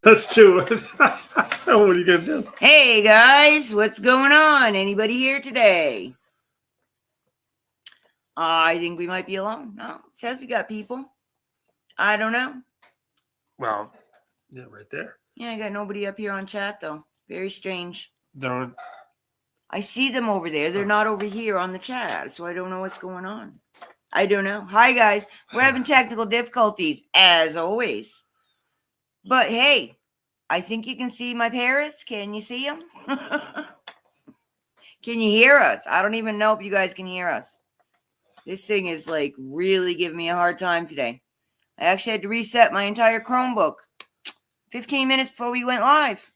Let's do it. What are you going to do? Hey guys, what's going on? Anybody here today? I think we might be alone. No, it says we got people. I don't know. Well, yeah, right there. Yeah, I got nobody up here on chat though. Very strange. Don't. I see them over there. They're not over here on the chat, so I don't know what's going on. I don't know. Hi guys, we're having technical difficulties as always. But hey, I think you can see my parrots. Can you see them? Can you hear us? I don't even know if you guys can hear us. This thing is like really giving me a hard time today. I actually had to reset my entire Chromebook 15 minutes before we went live.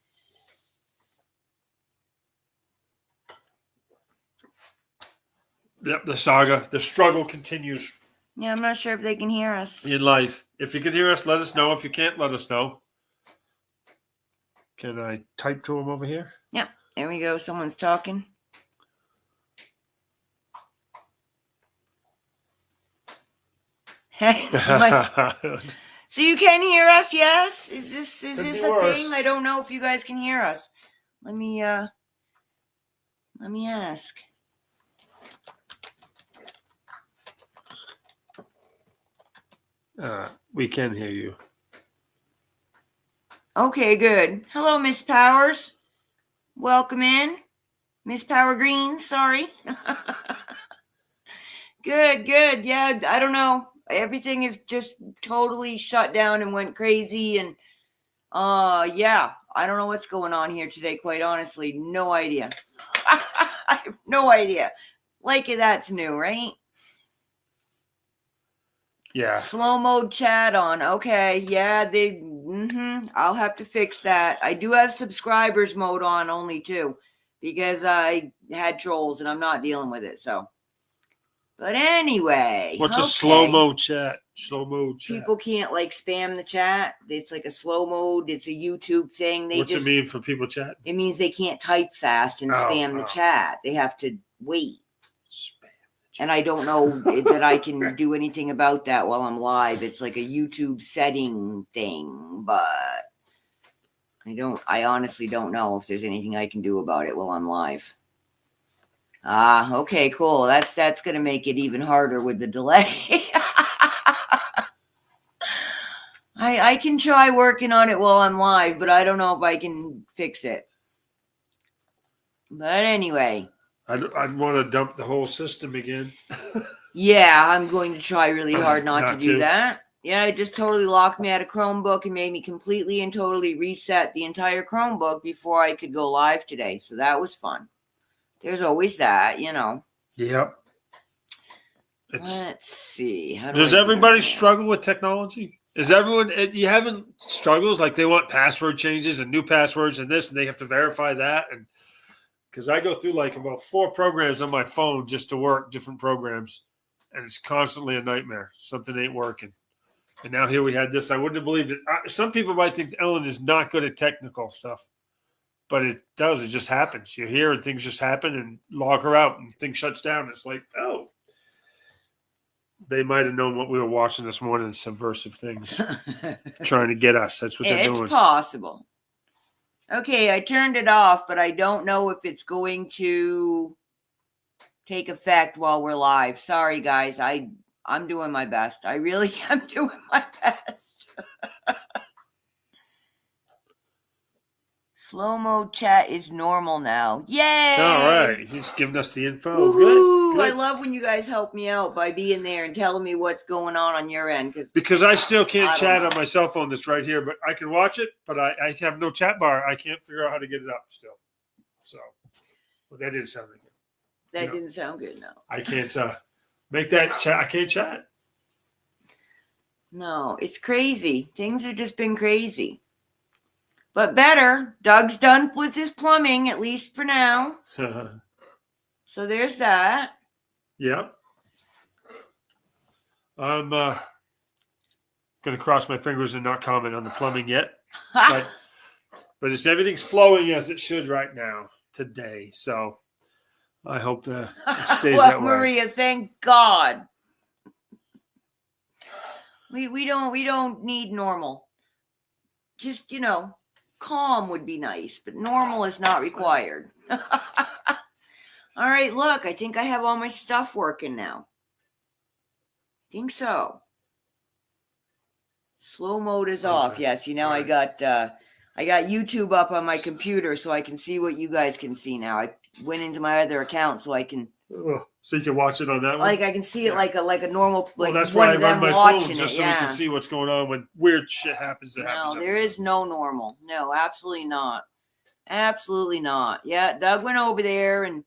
Yep, the saga, the struggle continues. Yeah, I'm not sure if they can hear us. In life. If you can hear us, let us know. If you can't, let us know. Can I type to them over here? Yep, there we go. Someone's talking. Hey, so you can hear us? Yes. Is this a thing? I don't know if you guys can hear us. Let me ask. We can hear you. Okay, good. Hello, Miss Powers. Welcome in. Miss Power Green, sorry. Good. Yeah, I don't know. Everything is just totally shut down and went crazy. And yeah, I don't know what's going on here today, quite honestly. No idea. I have no idea. Like that's new, right? Yeah. Slow mode chat on. Okay. Yeah, I'll have to fix that. I do have subscribers mode on only too, because I had trolls and I'm not dealing with it. So, but anyway. What's a slow mode chat? Slow mode chat. People can't like spam the chat. It's like a slow mode. It's a YouTube thing. What's it mean for people chat? It means they can't type fast and spam the chat. They have to wait. And I don't know that I can do anything about that while I'm live. It's like a YouTube setting thing, but I honestly don't know if there's anything I can do about it while I'm live. Okay, cool. That's going to make it even harder with the delay. I can try working on it while I'm live, but I don't know if I can fix it. But anyway. I'd want to dump the whole system again. Yeah, I'm going to try really hard not to do that. Yeah, it just totally locked me out of Chromebook and made me completely and totally reset the entire Chromebook before I could go live today. So that was fun. There's always that, you know. Yep. Let's see. Does everybody struggle with technology? Is everyone, you having struggles like they want password changes and new passwords and this, and they have to verify that? And because I go through like about 4 programs on my phone just to work, different programs, and it's constantly a nightmare. Something ain't working. And now here we had this. I wouldn't have believed it. Some people might think Ellen is not good at technical stuff, but it does. It just happens. You're here and things just happen and log her out and things shuts down. It's like, oh, they might have known what we were watching this morning, subversive things, trying to get us. That's what they're doing. It's possible. Okay, I turned it off, but I don't know if it's going to take effect while we're live. Sorry, guys. I'm doing my best. I really am doing my best. Slow mode chat is normal now. Yay! All right. He's giving us the info. Good. I love when you guys help me out by being there and telling me what's going on your end. Because I still can't chat on my cell phone that's right here, but I can watch it, but I have no chat bar. I can't figure out how to get it up still. So, well, that didn't sound good. That didn't sound good, no. I can't make that chat. I can't chat. No, it's crazy. Things have just been crazy. But better. Doug's done with his plumbing, at least for now. So there's that. Yep. I'm going to cross my fingers and not comment on the plumbing yet. but everything's flowing as it should right now, today. So I hope it stays that way. Maria, thank God. We don't need normal. just, calm would be nice, but normal is not required. All right, look, I think I have all my stuff working now. Think so. Slow mode is off. Yes, I got YouTube up on my computer so I can see what you guys can see now. I went into my other account so I can so you can watch it on that one. Like I can see it like a normal that's one why of I them run my watching phone, just it. so we can see what's going on when weird shit happens. No, there is no normal. No, absolutely not. Absolutely not. Yeah, Doug went over there and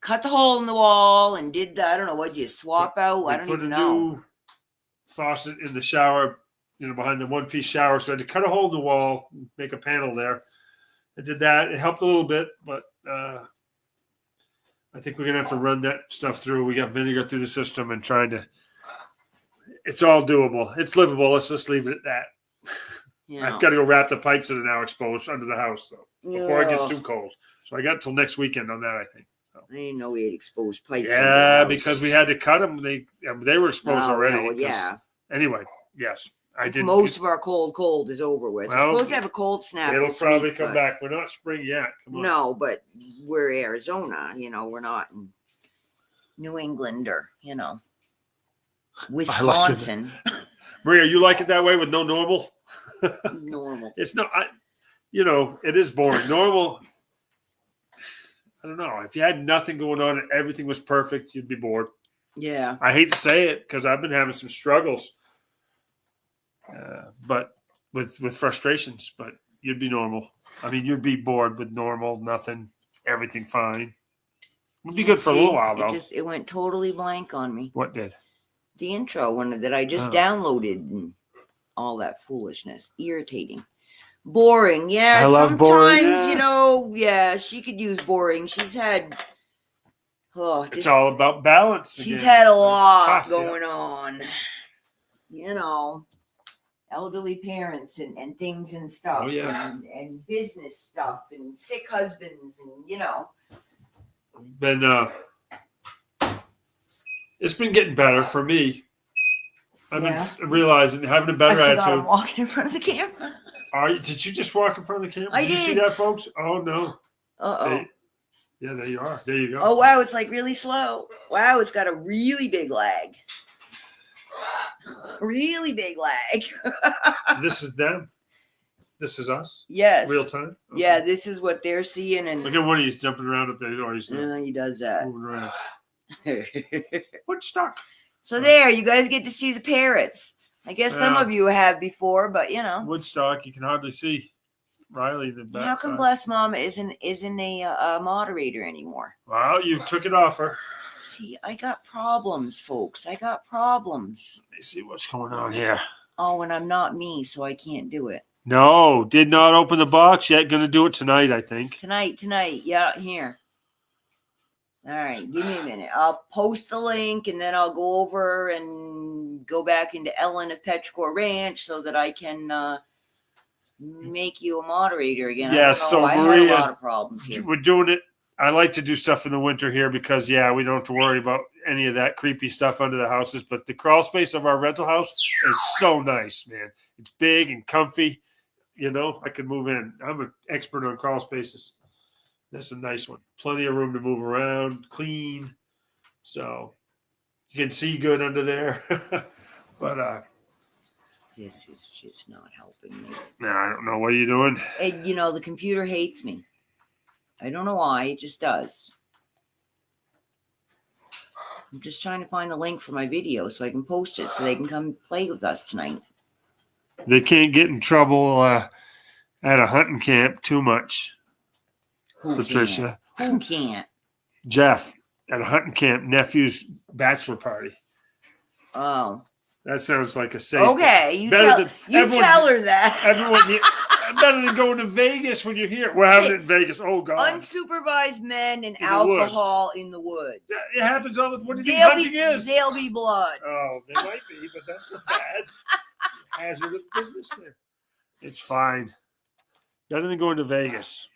cut the hole in the wall and did the, I don't know, what you swap out? I don't even know. New faucet in the shower, behind the one-piece shower. So I had to cut a hole in the wall, make a panel there. I did that. It helped a little bit, but I think we're going to have to run that stuff through. We got vinegar through the system and it's all doable. It's livable. Let's just leave it at that. Yeah. I've got to go wrap the pipes that are now exposed under the house, though, before it gets too cold. So I got till next weekend on that, I think. So. I didn't know we had exposed pipes. Yeah, because we had to cut them. They were exposed already. Well, yeah. Anyway, yes. I did. Most of our cold is over with. We're supposed to have a cold snap. It'll probably come back. We're not spring yet. Come on. No, but we're Arizona. We're not in New England or Wisconsin. Maria, you like it that way with no normal? Normal. It's not. It is boring. Normal. I don't know. If you had nothing going on and everything was perfect, you'd be bored. Yeah. I hate to say it because I've been having some struggles. But with frustrations, but you'd be normal. I mean, you'd be bored with normal, nothing, everything fine. It'd be good for a little while, though. It went totally blank on me. What did? The intro one that I just downloaded and all that foolishness. Irritating. Boring. Yeah. I love boring. Sometimes, she could use boring. She's had. It's all about balance. She's had a lot going on. Elderly parents and things and stuff. Oh, yeah. And business stuff and sick husbands and It's been getting better for me. I've been realizing having a better attitude. I'm walking in front of the camera. Did you just walk in front of the camera? Did you see that, folks? Oh no. Uh-oh. Yeah, there you are. There you go. Oh wow, it's like really slow. Wow, it's got a really big lag. Really big lag. This is them. This is us. Yes. Real time. Okay. Yeah, this is what they're seeing. And look at Woody. He's jumping around up there. He does that. Moving around. Woodstock. So there, you guys get to see the parrots. I guess some of you have before, but Woodstock, you can hardly see Riley. How come Blessed Mama isn't a moderator anymore? Well, you took it off her. See, I got problems, folks. I got problems. Let me see what's going on here. Oh, and I'm not me, so I can't do it. No, did not open the box yet. Going to do it tonight, I think. Tonight. Yeah, here. All right, give me a minute. I'll post the link, and then I'll go over and go back into Ellen of Petrichor Ranch so that I can make you a moderator again. Yeah, so I Maria, had a lot of problems here. We're doing it. I like to do stuff in the winter here because, we don't have to worry about any of that creepy stuff under the houses. But the crawl space of our rental house is so nice, man. It's big and comfy. I could move in. I'm an expert on crawl spaces. That's a nice one. Plenty of room to move around, clean. So you can see good under there. But this is just not helping me. No, I don't know. What are you doing? And, the computer hates me. I don't know why. It just does. I'm just trying to find the link for my video so I can post it so they can come play with us tonight. They can't get in trouble at a hunting camp too much. Who Patricia. Can't? Who can't? Jeff at a hunting camp, nephew's bachelor party. Oh. That sounds like a safe. Okay, you tell her that. Everyone, better than going to Vegas when you're here. We're having it in Vegas. Oh God! Unsupervised men and alcohol in the woods. It happens all the. What do you think hunting is? There'll be blood. Oh, there might be, but that's not bad. Hazard of business there. It's fine. Better than going to Vegas.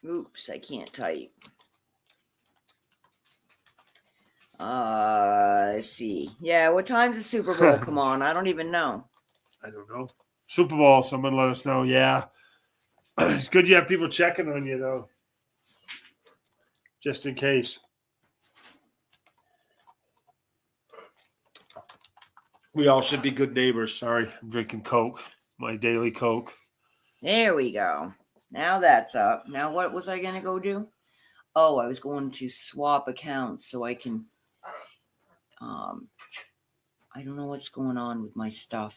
Oops, I can't type. Let's see. Yeah, what time's the Super Bowl come on? I don't even know. I don't know. Super Bowl, someone let us know. Yeah. It's good you have people checking on you, though. Just in case. We all should be good neighbors. Sorry, I'm drinking Coke, my daily Coke. There we go. Now that's up. Now what was I going to go do? Oh, I was going to swap accounts so I can, I don't know what's going on with my stuff.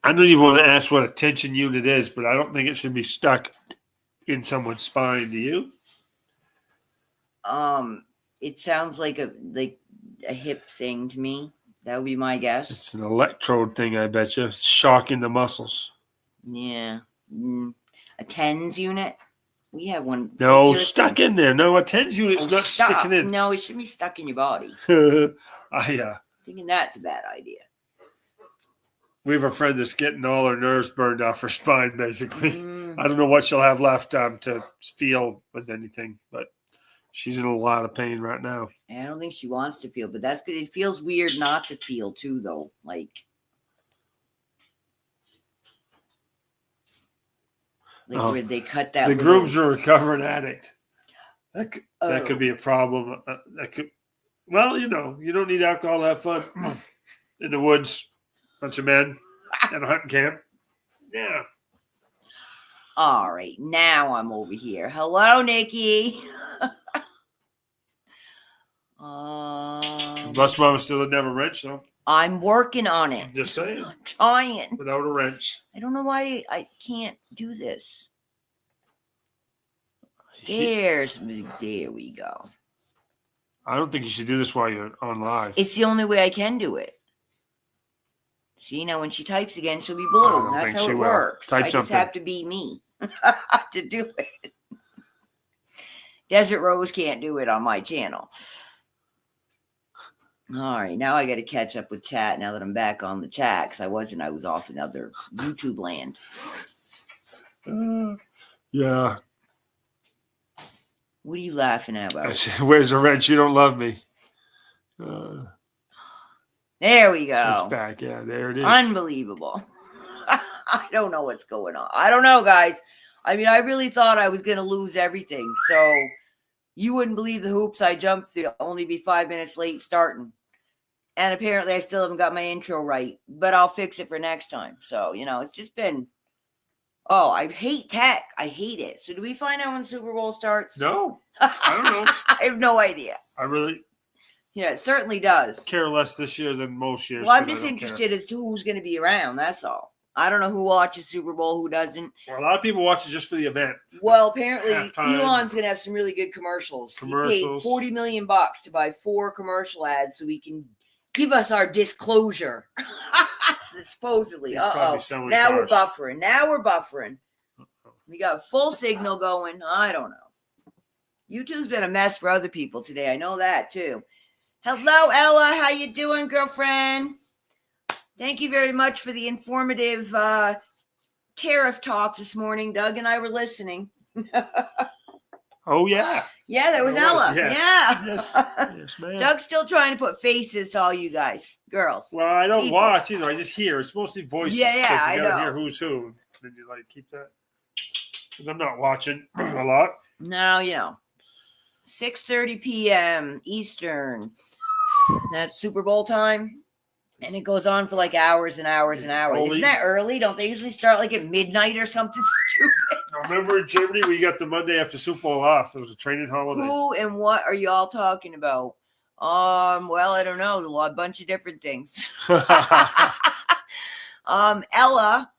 I don't even want to ask what a tension unit is, but I don't think it should be stuck in someone's spine. Do you? It sounds like a hip thing to me. That would be my guess. It's an electrode thing, I bet you. It's shocking the muscles. Yeah. A TENS unit? We have one. No, stuck in there. No, a TENS unit's not sticking in. No, it should be stuck in your body. Thinking that's a bad idea. We have a friend that's getting all her nerves burned off her spine, basically. I don't know what she'll have left to feel with anything, but she's in a lot of pain right now. I don't think she wants to feel, but that's good. It feels weird not to feel, too, though. Like where they cut that. The groom's a recovering addict. That could be a problem. Well, you don't need alcohol to have fun in the woods. Bunch of men at a hunting camp. Yeah. All right, now I'm over here. Hello, Nikki. Bus mama still didn't have a wrench, though. I'm working on it. Just saying. I'm trying. Without a wrench. I don't know why I can't do this. There we go. I don't think you should do this while you're on live. It's the only way I can do it. See, now when she types again, she'll be blue. That's how it works. I just have to be me to do it. Desert Rose can't do it on my channel. All right, now I got to catch up with chat now that I'm back on the chat because I was off in other YouTube land. Yeah. What are you laughing at about? Where's the wrench? You don't love me. There we go. It's back. Yeah, there it is. Unbelievable. I don't know what's going on. I don't know, guys. I mean, I really thought I was going to lose everything. So you wouldn't believe the hoops I jumped through. Only be 5 minutes late starting. And apparently I still haven't got my intro right. But I'll fix it for next time. So, it's just been... Oh, I hate tech. I hate it. So do we find out when Super Bowl starts? No. I don't know. I have no idea. Yeah, it certainly does. Care less this year than most years. Well, I'm just interested as to who's going to be around. That's all. I don't know who watches Super Bowl, who doesn't. Well, a lot of people watch it just for the event. Well, apparently Elon's going to have some really good commercials. He paid $40 million to buy 4 commercial ads so we can give us our disclosure. Supposedly. Uh-oh. Now we're buffering. We got full signal going. I don't know. YouTube's been a mess for other people today. I know that, too. Hello, Ella. How you doing, girlfriend? Thank you very much for the informative tariff talk this morning. Doug and I were listening. Oh, yeah. Yeah, that was Ella. Yes. Yeah. Yes, ma'am. Doug's still trying to put faces to all you guys, girls. Well, I don't watch either. I just hear. It's mostly voices. Yeah, I know. Hear who's who. Then you keep that. Because I'm not watching a lot. No, 6:30 p.m. Eastern. That's Super Bowl time. And it goes on for like hours and hours and hours. Isn't that early? Don't they usually start like at midnight or something stupid? I remember in Germany, we got the Monday after Super Bowl off. It was a training holiday. Who and what are you all talking about? Well, I don't know. A bunch of different things. Ella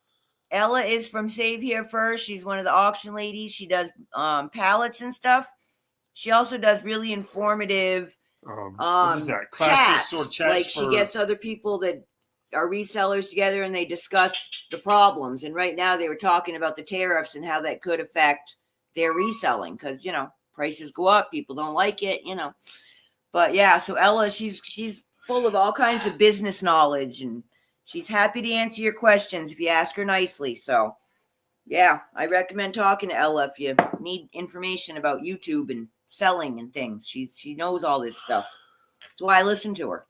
is from Save Here First. She's one of the auction ladies. She does pallets and stuff. She also does really informative what is that? Classes or chats like she gets other people that are resellers together and they discuss the problems. And right now they were talking about the tariffs and how that could affect their reselling because, prices go up. People don't like it, But yeah, so Ella, she's full of all kinds of business knowledge and she's happy to answer your questions if you ask her nicely. So yeah, I recommend talking to Ella if you need information about YouTube and selling and things. She knows all this stuff. That's why I listen to her.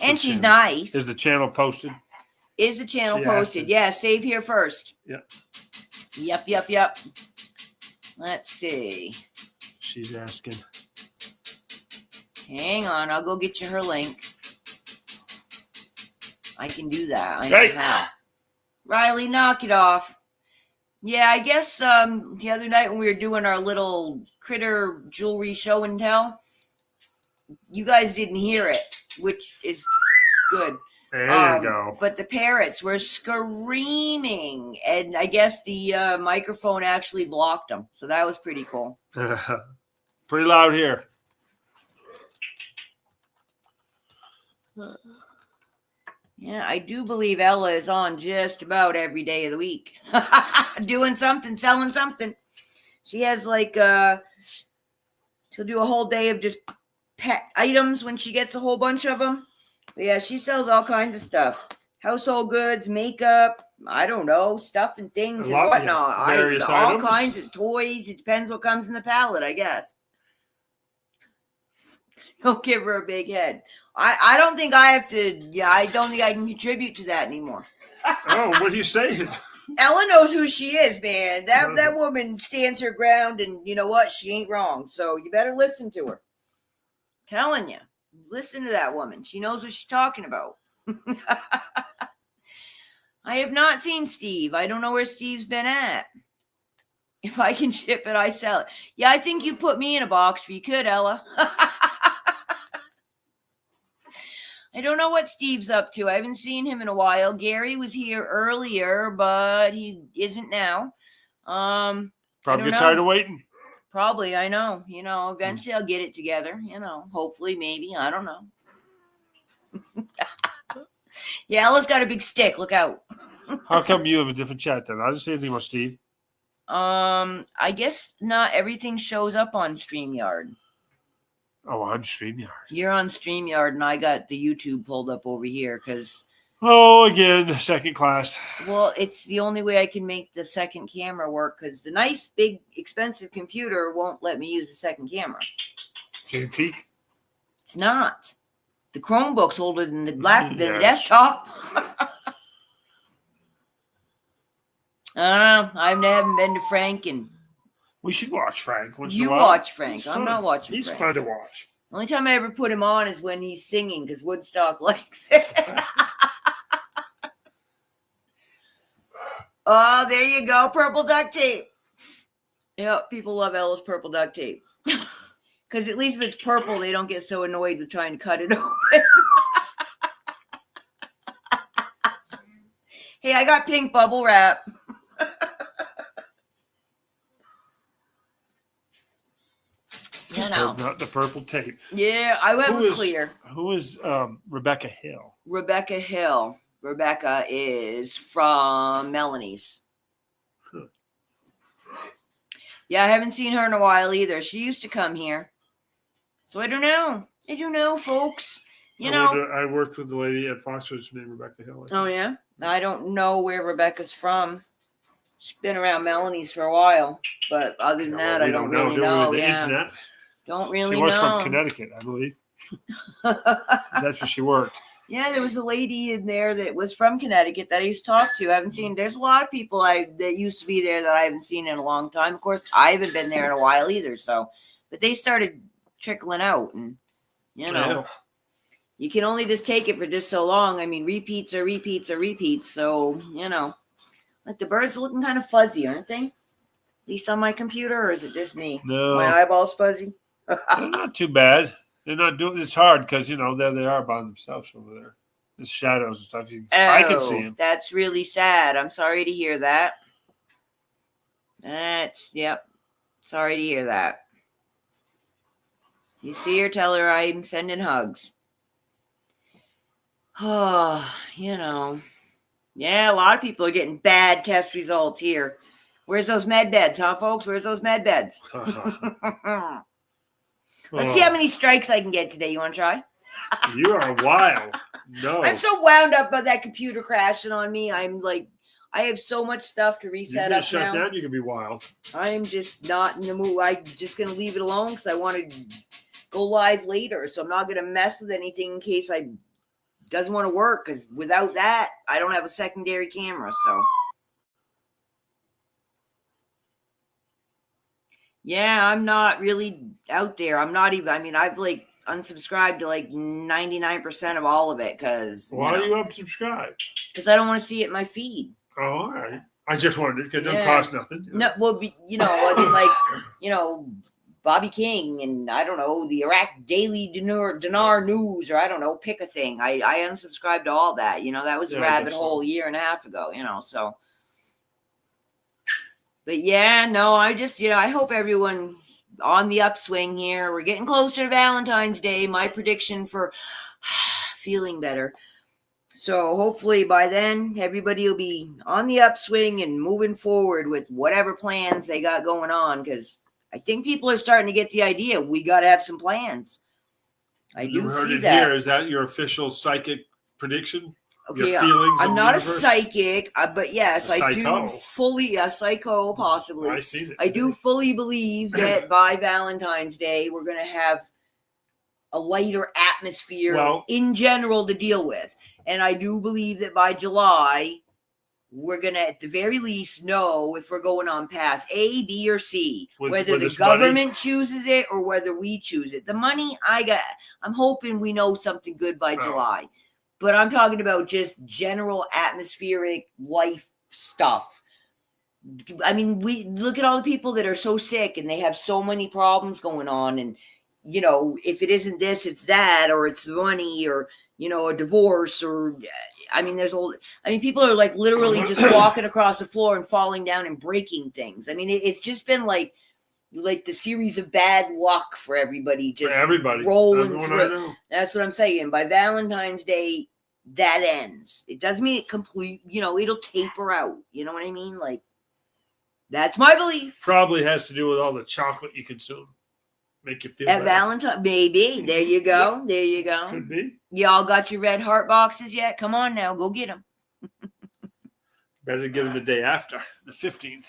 And she's nice. Is the channel posted? Is the channel posted? Yeah, save here first. Yep. Yep. Let's see. She's asking. Hang on, I'll go get you her link. I can do that. I know how. Riley, knock it off. Yeah, I guess the other night when we were doing our little critter jewelry show and tell, you guys didn't hear it, which is good. There you go. But the parrots were screaming, and I guess the microphone actually blocked them. So that was pretty cool. Pretty loud here. Yeah, I do believe Ella is on just about every day of the week. Doing something, selling something. She has like, she'll do a whole day of just pet items when she gets a whole bunch of them. But yeah, she sells all kinds of stuff. Household goods, makeup, I don't know, stuff and things and whatnot. All kinds of toys. It depends what comes in the pallet, I guess. Don't give her a big head. I don't think I have to. Yeah, I don't think I can contribute to that anymore. Oh, what are you saying? Ella knows who she is, man. That woman stands her ground, and you know what? She ain't wrong. So you better listen to her. Telling you, listen to that woman. She knows what she's talking about. I have not seen Steve. I don't know where Steve's been at. If I can ship it, I sell it. Yeah, I think you put me in a box if you could, Ella. I don't know what Steve's up to. I haven't seen him in a while. Gary was here earlier, but he isn't now. Probably tired of waiting. Probably, I know. You know, eventually I'll get it together. You know, hopefully, maybe. I don't know. Yeah, Ella's got a big stick. Look out. How come you have a different chat then? I didn't say anything about Steve. I guess not everything shows up on StreamYard. Oh, on StreamYard. You're on StreamYard, and I got the YouTube pulled up over here because. Oh, again, second class. Well, it's the only way I can make the second camera work because the nice, big, expensive computer won't let me use the second camera. It's antique. It's not. The Chromebook's older than the desktop. I haven't been to Frank and. We should watch Frank once in a while. You watch Frank. I'm not watching Frank. He's fun to watch. The only time I ever put him on is when he's singing because Woodstock likes it. Oh, there you go. Purple duct tape. Yep, people love Ella's purple duct tape. Because at least if it's purple, they don't get so annoyed with trying to cut it open. Hey, I got pink bubble wrap. You know. Not the purple tape. Yeah, I went with clear. Who is Rebecca Hill? Rebecca Hill. Rebecca is from Melanie's. Huh. Yeah, I haven't seen her in a while either. She used to come here. So I don't know. I don't know, folks. I worked with the lady at Foster's named Rebecca Hill. Oh, yeah? I don't know where Rebecca's from. She's been around Melanie's for a while. But other than that, I don't really know. Yeah. Don't really know. She was from Connecticut, I believe. That's where she worked. Yeah, there was a lady in there that was from Connecticut that I used to talk to. I haven't seen. There's a lot of people that used to be there that I haven't seen in a long time. Of course, I haven't been there in a while either. So, but they started trickling out, and you can only just take it for just so long. I mean, repeats are repeats are repeats. So like the birds are looking kind of fuzzy, aren't they? At least on my computer, or is it just me? No, my eyeballs fuzzy. They're not too bad. They're not doing. It's hard because there they are by themselves over there. There's shadows and stuff. I can see them. That's really sad. I'm sorry to hear that. Sorry to hear that. You see her, tell her I'm sending hugs. Oh, Yeah, a lot of people are getting bad test results here. Where's those med beds, huh, folks? Where's those med beds? Let's see how many strikes I can get today. You want to try? You are wild. No. I'm so wound up by that computer crashing on me. I'm like, I have so much stuff to reset You up shut now. down, you can be wild. I'm just not in the mood. I'm just going to leave it alone because I want to go live later. So I'm not going to mess with anything in case I doesn't want to work, because without that, I don't have a secondary camera. So yeah, I'm not really out there. I'm not even, I mean, I've like unsubscribed to like 99% of all of it because Why are you unsubscribed? Because I don't want to see it in my feed. Oh, all right. I just wondered because it don't cost nothing. No, well, I mean, like, Bobby King and I don't know, the Iraq Daily Dinar News, or I don't know, pick a thing. I unsubscribed to all that. That was a rabbit hole a year and a half ago, so. But yeah, no, I just, I hope everyone's on the upswing here. We're getting closer to Valentine's Day. My prediction for feeling better. So hopefully by then, everybody will be on the upswing and moving forward with whatever plans they got going on. Because I think people are starting to get the idea. We got to have some plans. I do see that. Here. Is that your official psychic prediction? Okay, your feelings I'm not a psychic, but yes, I do fully, a psycho possibly. I see it. I do fully believe that by Valentine's Day, we're going to have a lighter atmosphere in general to deal with. And I do believe that by July, we're going to, at the very least, know if we're going on path A, B, or C. Whether the government chooses it or whether we choose it. The money I'm hoping we know something good by July. But I'm talking about just general atmospheric life stuff. I mean, we look at all the people that are so sick and they have so many problems going on. And, if it isn't this, it's that, or it's money, or, a divorce, or, I mean, people are like literally just walking across the floor and falling down and breaking things. I mean, it's just been like the series of bad luck for everybody, just rolling through. That's what I'm saying. By Valentine's Day, that ends. It doesn't mean it complete, it'll taper out. You know what I mean? Like, that's my belief. Probably has to do with all the chocolate you consume. Make you feel at Valentine, maybe. There you go. Yep. There you go. Could be. Y'all got your red heart boxes yet? Come on now, go get them. Better get them the day after, the 15th.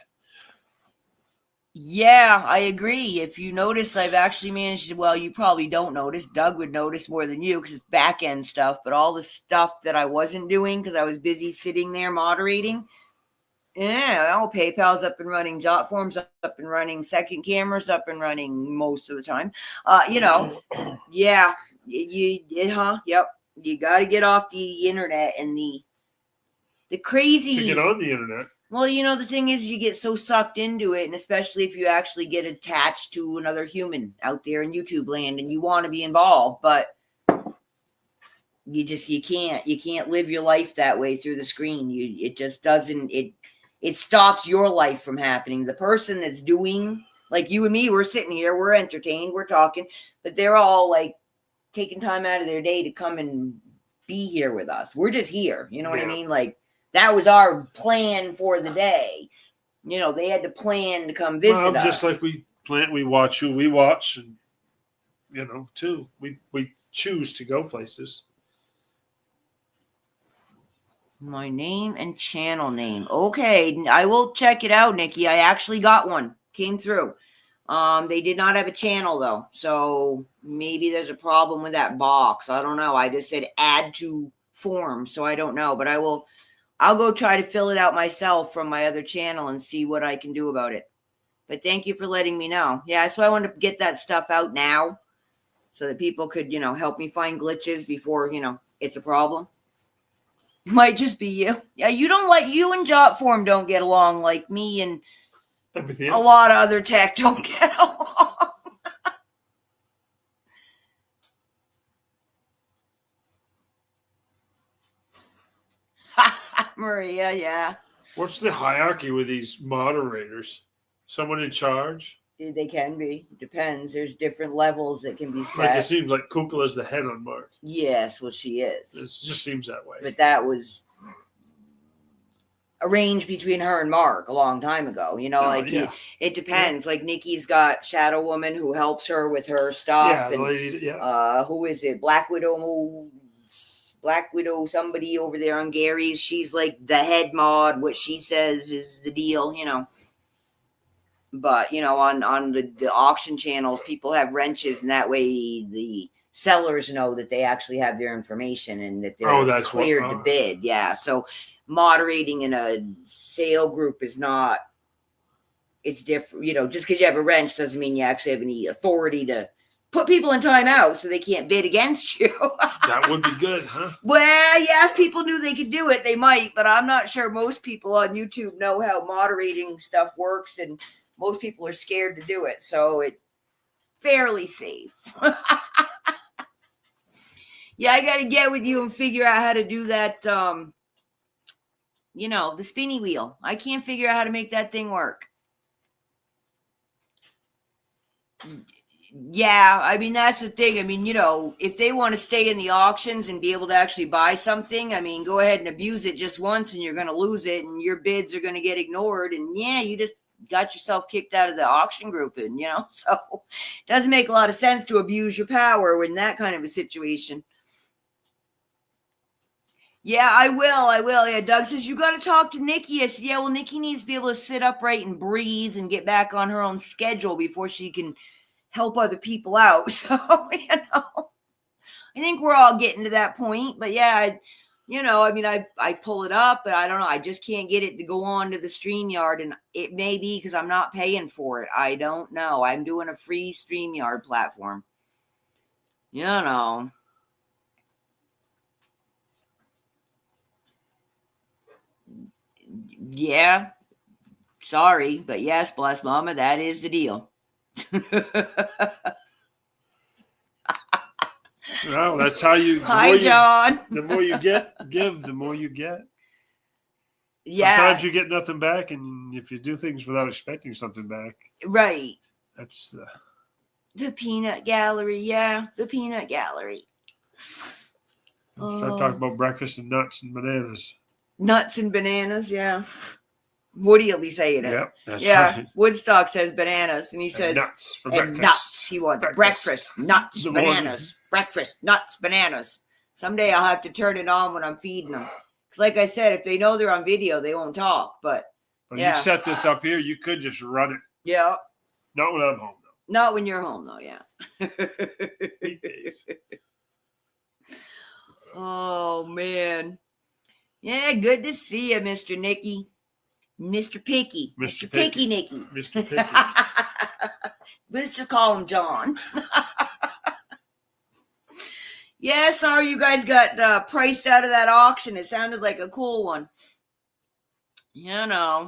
Yeah, I agree. If you notice, I've actually managed to, well, you probably don't notice. Doug would notice more than you because it's back end stuff. But all the stuff that I wasn't doing because I was busy sitting there moderating. Yeah, PayPal's up and running, Jotform's up and running, second camera's up and running most of the time. Yeah, yep. You got to get off the internet and the crazy. To get on the internet. Well, the thing is, you get so sucked into it, and especially if you actually get attached to another human out there in YouTube land, and you want to be involved, but you can't live your life that way through the screen. It just doesn't. It stops your life from happening. The person that's doing, like you and me, we're sitting here, we're entertained, we're talking, but they're all like taking time out of their day to come and be here with us. We're just here. You know what I mean? Like, that was our plan for the day. They had to plan to come visit us. Just like we watch who we watch, and, too. We choose to go places. My name and channel name. Okay, I will check it out, Nikki. I actually got one. Came through. They did not have a channel, though. So maybe there's a problem with that box. I don't know. I just said add to form, so I don't know. But I'll go try to fill it out myself from my other channel and see what I can do about it. But thank you for letting me know. Yeah, so I wanted to get that stuff out now so that people could, help me find glitches before, it's a problem. Might just be you. Yeah, you and Jotform don't get along like me and everything. A lot of other tech don't get along. Maria, yeah. What's the hierarchy with these moderators? Someone in charge? They can be. It depends. There's different levels that can be set. Like, it seems like Kukula's the head on Mark. Yes, well, she is. It just seems that way. But that was arranged between her and Mark a long time ago. It depends. Like, Nikki's got Shadow Woman who helps her with her stuff. Yeah, the lady, who is it? Black Widow Black Widow, somebody over there on Gary's. She's like the head mod. What she says is the deal, But, on the auction channels, people have wrenches, and that way the sellers know that they actually have their information and that they're cleared to bid. Yeah. So moderating in a sale group is not, it's different. Just because you have a wrench doesn't mean you actually have any authority to put people in timeout so they can't bid against you. That would be good, huh? Well, yeah, if people knew they could do it, they might, but I'm not sure most people on YouTube know how moderating stuff works, and most people are scared to do it, so it's fairly safe. Yeah, I got to get with you and figure out how to do that, the spinny wheel. I can't figure out how to make that thing work. Yeah, I mean, that's the thing. I mean, if they want to stay in the auctions and be able to actually buy something, I mean, go ahead and abuse it just once and you're going to lose it and your bids are going to get ignored. And yeah, you just got yourself kicked out of the auction group. And, so it doesn't make a lot of sense to abuse your power in that kind of a situation. Yeah, I will. Yeah, Doug says, you got to talk to Nikki. I said, yeah, well, Nikki needs to be able to sit upright and breathe and get back on her own schedule before she can help other people out. So, I think we're all getting to that point. But yeah, I pull it up, but I don't know. I just can't get it to go on to the StreamYard. And it may be because I'm not paying for it. I don't know. I'm doing a free StreamYard platform. Yeah. Sorry, but yes, bless mama, that is the deal. Well, that's how you. Hi, John. The more you give, the more you get. Yeah. Sometimes you get nothing back, and if you do things without expecting something back, right? That's the peanut gallery. Yeah, the peanut gallery. Start talking about breakfast and nuts and bananas. Nuts and bananas, yeah. Woody will be saying it. Yep, that's right. Woodstock says bananas, and he says nuts for breakfast. Nuts. He wants breakfast, nuts, bananas. Breakfast, nuts, bananas. Someday I'll have to turn it on when I'm feeding them. Because like I said, if they know they're on video, they won't talk. But you set this up here, you could just run it. Yeah. Not when I'm home, though. Not when you're home, though, yeah. Oh, man. Yeah, good to see you, Mr. Nicky. Mr. Picky. Mr. Picky Nicky. Mr. Picky. Let's just call him John. Yeah, sorry you guys got priced out of that auction. It sounded like a cool one. I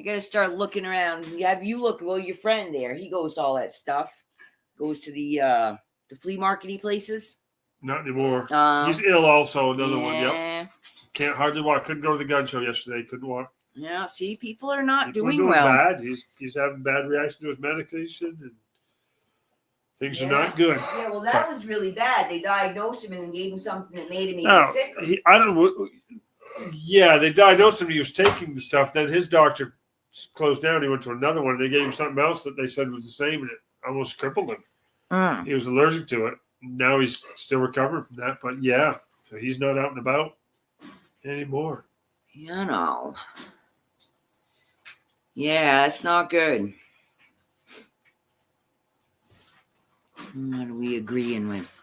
got to start looking around. Have you look? Well, your friend there, he goes to all that stuff. Goes to the flea market-y places. Not anymore. He's ill also. Another one. Yep. Can't hardly walk. Couldn't go to the gun show yesterday. Couldn't walk. Yeah. See, people are not doing well. Bad. He's having bad reaction to his medication, and things are not good. Yeah. Well, that was really bad. They diagnosed him and then gave him something that made him even sicker. I don't know. Yeah, they diagnosed him. He was taking the stuff. Then his doctor closed down. He went to another one. They gave him something else that they said was the same, and it almost crippled him. He was allergic to it. Now he's still recovering from that. But yeah, so he's not out and about anymore. Yeah, it's not good. What are we agreeing with?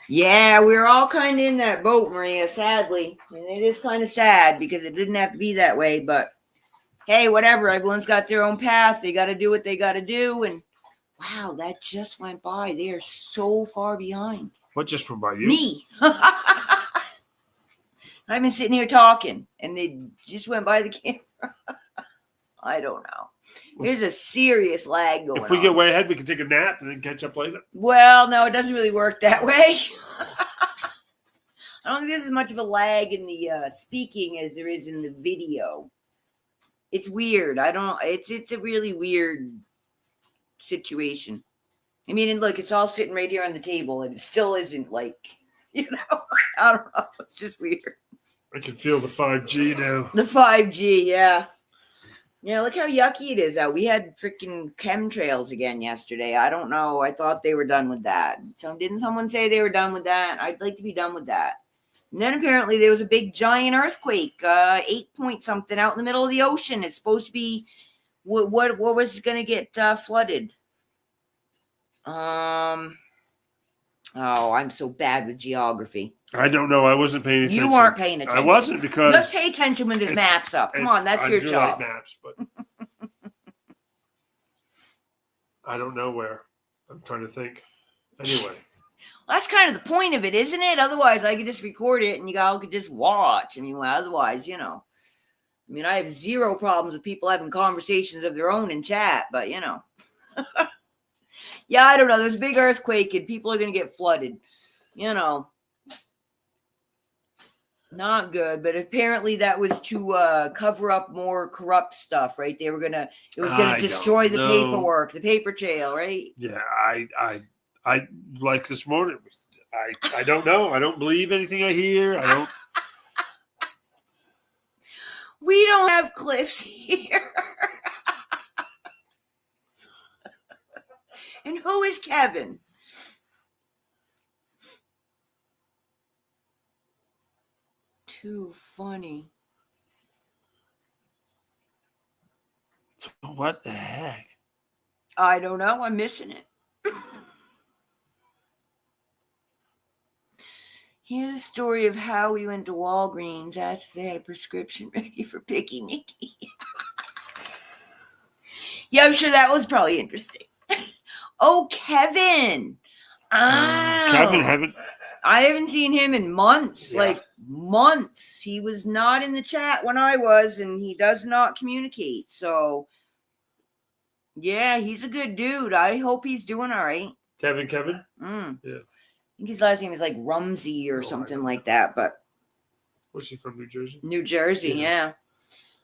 Yeah, we're all kind of in that boat, Maria, sadly. And it is kind of sad because it didn't have to be that way. But hey, whatever. Everyone's got their own path. They got to do what they got to do. And wow, that just went by. They are so far behind. What just went by you? Me. I've been sitting here talking, and they just went by the camera. I don't know. There's a serious lag going on. If we get way ahead, we can take a nap and then catch up later. Well, no, it doesn't really work that way. I don't think there's as much of a lag in the speaking as there is in the video. It's weird. It's a really weird situation. I mean, and look, it's all sitting right here on the table, and it still isn't like, I don't know. It's just weird. I can feel the 5G now. The 5G, yeah. Yeah, look how yucky it is out. We had freaking chemtrails again yesterday. I don't know. I thought they were done with that. So didn't someone say they were done with that? I'd like to be done with that. And then apparently there was a big giant earthquake, 8 point something out in the middle of the ocean. It's supposed to be what was going to get flooded? Oh, I'm so bad with geography. I don't know. I wasn't paying attention. You weren't paying attention. I wasn't because. Let's pay attention when there's maps up. Come on, that's your job. Like maps, but I don't know where. I'm trying to think. Anyway. Well, that's kind of the point of it, isn't it? Otherwise, I could just record it and you all could just watch. I mean, well, otherwise, I have zero problems with people having conversations of their own in chat, but yeah, I don't know. There's a big earthquake and people are going to get flooded, Not good, but apparently that was to cover up more corrupt stuff, right? It was going to destroy the paperwork, the paper trail, right? Yeah, I like this morning. I don't know. I don't believe anything I hear. I don't. We don't have cliffs here. And who is Kevin? Too funny. What the heck? I don't know. I'm missing it. Here's the story of how we went to Walgreens after they had a prescription ready for Picky Nicky. Yeah, I'm sure that was probably interesting. Oh, Kevin. Kevin, I haven't seen him in months, like months. He was not in the chat when I was, and he does not communicate. So, yeah, he's a good dude. I hope he's doing all right. Kevin? Mm. Yeah. I think his last name is like Rumsey or something like that. But was he from New Jersey? New Jersey, yeah.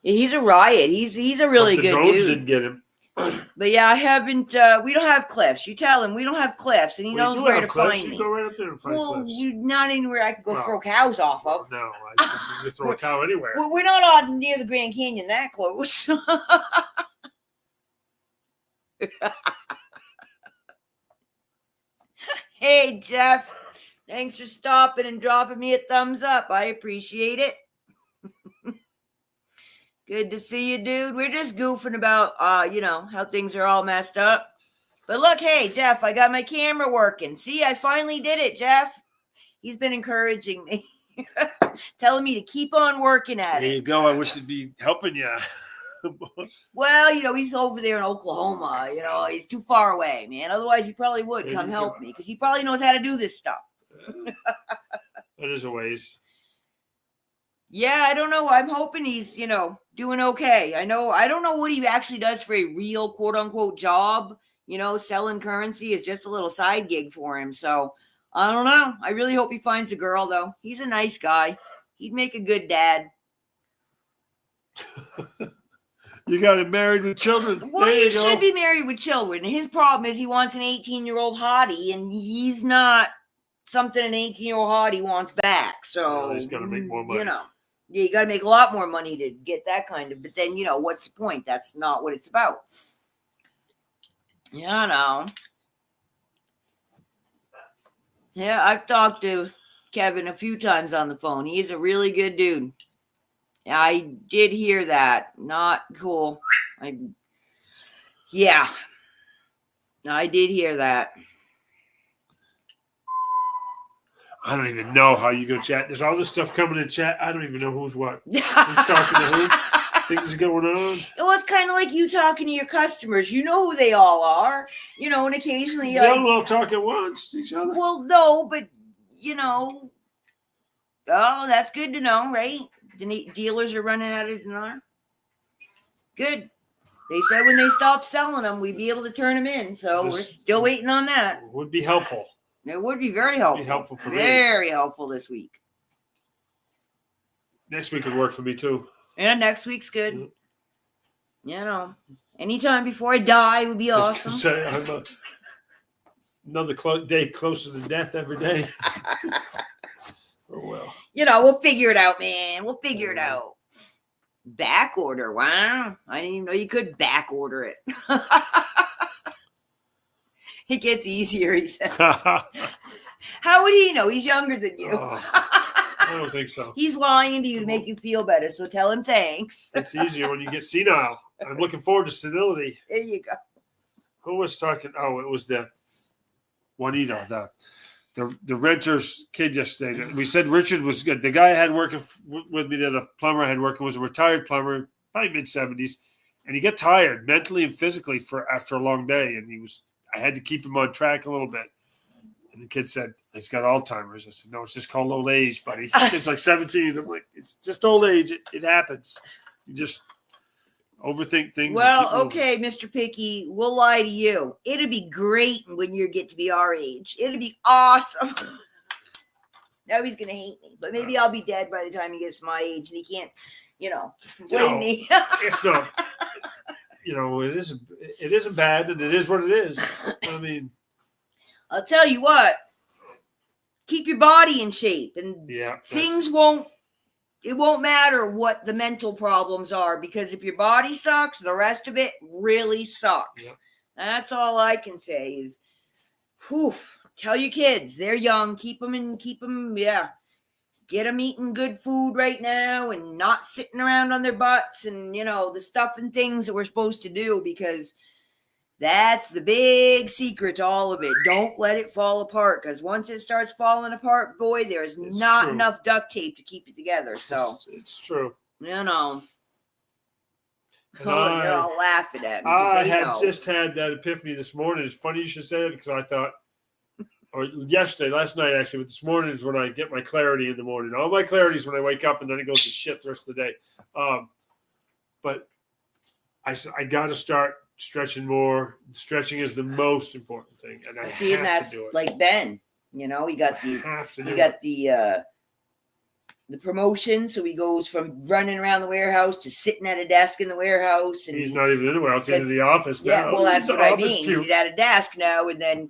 He's a riot. He's a really good dude. The didn't get him. But yeah, I haven't. We don't have cliffs. You tell him we don't have cliffs, and he knows where to find me. You go right up there and find cliffs. Well, not anywhere I can go throw cows off of. No, I can just throw a cow anywhere. We're not on near the Grand Canyon that close. Hey, Jeff. Thanks for stopping and dropping me a thumbs up. I appreciate it. Good to see you, dude. We're just goofing about, how things are all messed up. But look, hey, Jeff, I got my camera working. See, I finally did it, Jeff. He's been encouraging me, telling me to keep on working at it. There you go. I wish it'd be helping you. Well, he's over there in Oklahoma. He's too far away, man. Otherwise, he probably would come help me because he probably knows how to do this stuff. That is a ways. Yeah, I don't know. I'm hoping he's, doing okay. I don't know what he actually does for a real quote unquote job. Selling currency is just a little side gig for him. So I don't know. I really hope he finds a girl though. He's a nice guy. He'd make a good dad. You got him married with children. Well, he should be married with children. His problem is he wants an 18-year-old hottie, and he's not something an 18-year-old hottie wants back. So he's got to make more money. You got to make a lot more money to get that kind of. But then, what's the point? That's not what it's about. Yeah, I've talked to Kevin a few times on the phone. He's a really good dude. I did hear that. Not cool. I did hear that. I don't even know how you go chat. There's all this stuff coming in chat. I don't even know who's what. Who's talking to who? Things are going on. It was kind of like you talking to your customers. You know who they all are. And occasionally... They don't all talk at once, each other. Well, no, but, oh, that's good to know, right? The dealers are running out of dinar. Good. They said when they stop selling them, we'd be able to turn them in. So we're still waiting on that. Would be helpful. It would be very helpful. Be helpful for me. Very helpful this week. Next week would work for me too. Yeah, next week's good. Mm-hmm. Anytime before I die would be awesome. Say, I'm another day closer to death every day. Oh well. We'll figure it out, man. We'll figure it out. Back order. Wow. I didn't even know you could back order it. It gets easier, he says. How would he know? He's younger than you. I don't think so. He's lying to you to make you feel better, so tell him thanks. It's easier when you get senile. I'm looking forward to senility. There you go. Who was talking? Oh, it was the Juanito, the renter's kid yesterday. We said Richard was good. The guy I had working with me, the plumber I had working, was a retired plumber, probably mid-70s, and he got tired mentally and physically after a long day, and I had to keep him on track a little bit. And the kid said, he's got Alzheimer's. I said, no, it's just called old age, buddy. It's like 17. I'm like, it's just old age. It happens. You just overthink things. Well, okay, Mr. Picky, we'll lie to you. It'd be great when you get to be our age. It'd be awesome. Now he's going to hate me, but maybe I'll be dead by the time he gets my age and he can't, blame me. It's not. It isn't bad, and it is what it is. I mean, I'll tell you what, keep your body in shape and things won't matter what the mental problems are, because if your body sucks, the rest of it really sucks. Yep. That's all I can say is, tell your kids, they're young, keep them, get them eating good food right now and not sitting around on their butts and, the stuff and things that we're supposed to do, because that's the big secret to all of it. Don't let it fall apart, because once it starts falling apart, boy, there's not enough duct tape to keep it together. So it's true. They're all laughing at me. I just had that epiphany this morning. It's funny you should say that, because I thought, or last night actually, but this morning is when I get my clarity in the morning. All my clarity is when I wake up, and then it goes to shit the rest of the day. But I got to start stretching more. Stretching is the most important thing, and I have to do it. Like Ben, he got the promotion, so he goes from running around the warehouse to sitting at a desk in the warehouse, and he's not even in the warehouse; he's in the office now. Yeah, well, that's what I mean. He's at a desk now, and then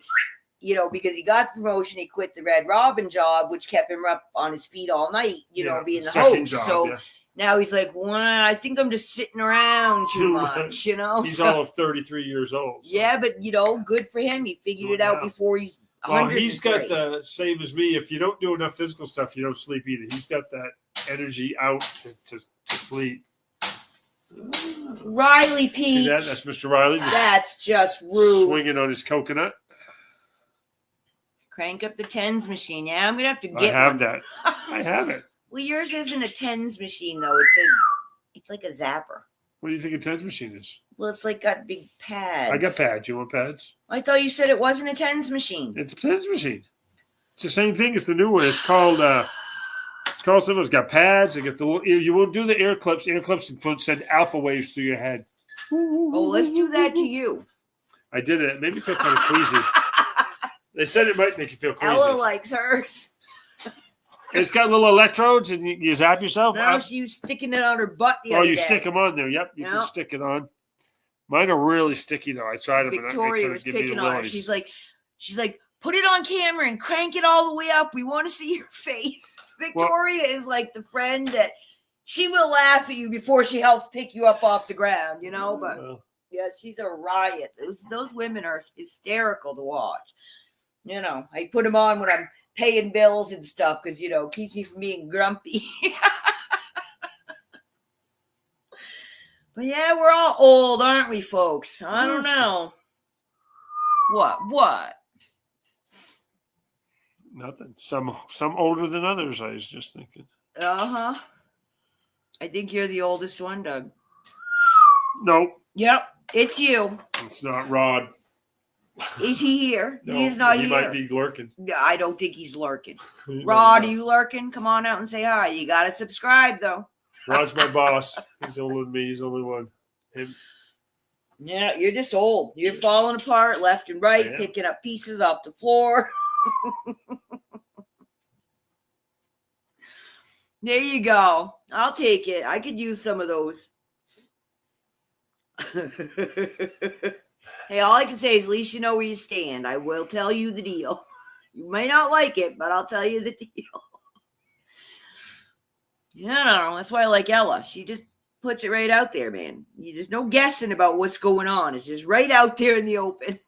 because he got the promotion, he quit the Red Robin job, which kept him up on his feet all night. Being the host, so. Now he's like, well, I think I'm just sitting around too much, He's all of 33 years old. So. Yeah, but, good for him. He figured it out before he's 100. Well, he's got the same as me. If you don't do enough physical stuff, you don't sleep either. He's got that energy out to sleep. Riley Peach. See that? That's Mr. Riley. That's just rude. Swinging on his coconut. Crank up the tens machine. Yeah, I'm going to have to get I have that. I have it. Well, yours isn't a tens machine, though. It's like a zapper. What do you think a tens machine is? Well, it's like got big pads. I got pads. You want pads? I thought you said it wasn't a tens machine. It's a tens machine. It's the same thing as the new one. It's called something. It's got pads. You won't do the ear clips. Ear clips send alpha waves through your head. Oh, let's do that to you. I did it. It made me feel kind of queasy. They said it might make you feel queasy. Ella likes hers. It's got little electrodes, and you zap yourself. No, she was sticking it on her butt the other day. Stick them on there. Yep, you can stick it on. Mine are really sticky, though. I tried them. Victoria was picking on her. She's like, put it on camera and crank it all the way up. We want to see your face. Victoria is like the friend that she will laugh at you before she helps pick you up off the ground, But yeah, she's a riot. Those women are hysterical to watch. I put them on when I'm paying bills and stuff because, keeps me from being grumpy. But yeah, we're all old, aren't we, folks? I don't know. What? Nothing. Some older than others, I was just thinking. Uh-huh. I think you're the oldest one, Doug. Nope. Yep, it's you. It's not Rod. Is he here? No, he is not here. He might be lurking. No, I don't think he's lurking. Rod, are you lurking? Come on out and say hi. You got to subscribe, though. Rod's my boss. He's older than me. He's the only one. Him. Yeah, you're just old. You're falling apart left and right, picking up pieces off the floor. There you go. I'll take it. I could use some of those. Hey, all I can say is at least you know where you stand. I will tell you the deal. You may not like it, but I'll tell you the deal. That's why I like Ella. She just puts it right out there, man. There's no guessing about what's going on. It's just right out there in the open.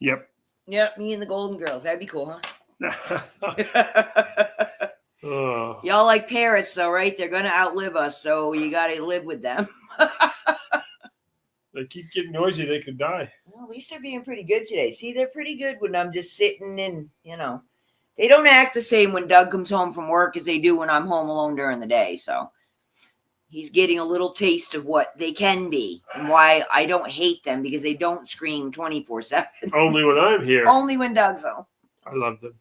Yep. Yep, me and the Golden Girls. That'd be cool, huh? Oh. Y'all like parrots, though, right? They're going to outlive us, so you got to live with them. They keep getting noisy. They could die. Well, at least they're being pretty good today. See, they're pretty good when I'm just sitting and, they don't act the same when Doug comes home from work as they do when I'm home alone during the day. So he's getting a little taste of what they can be and why I don't hate them, because they don't scream 24/7. Only when I'm here. Only when Doug's home. I love them.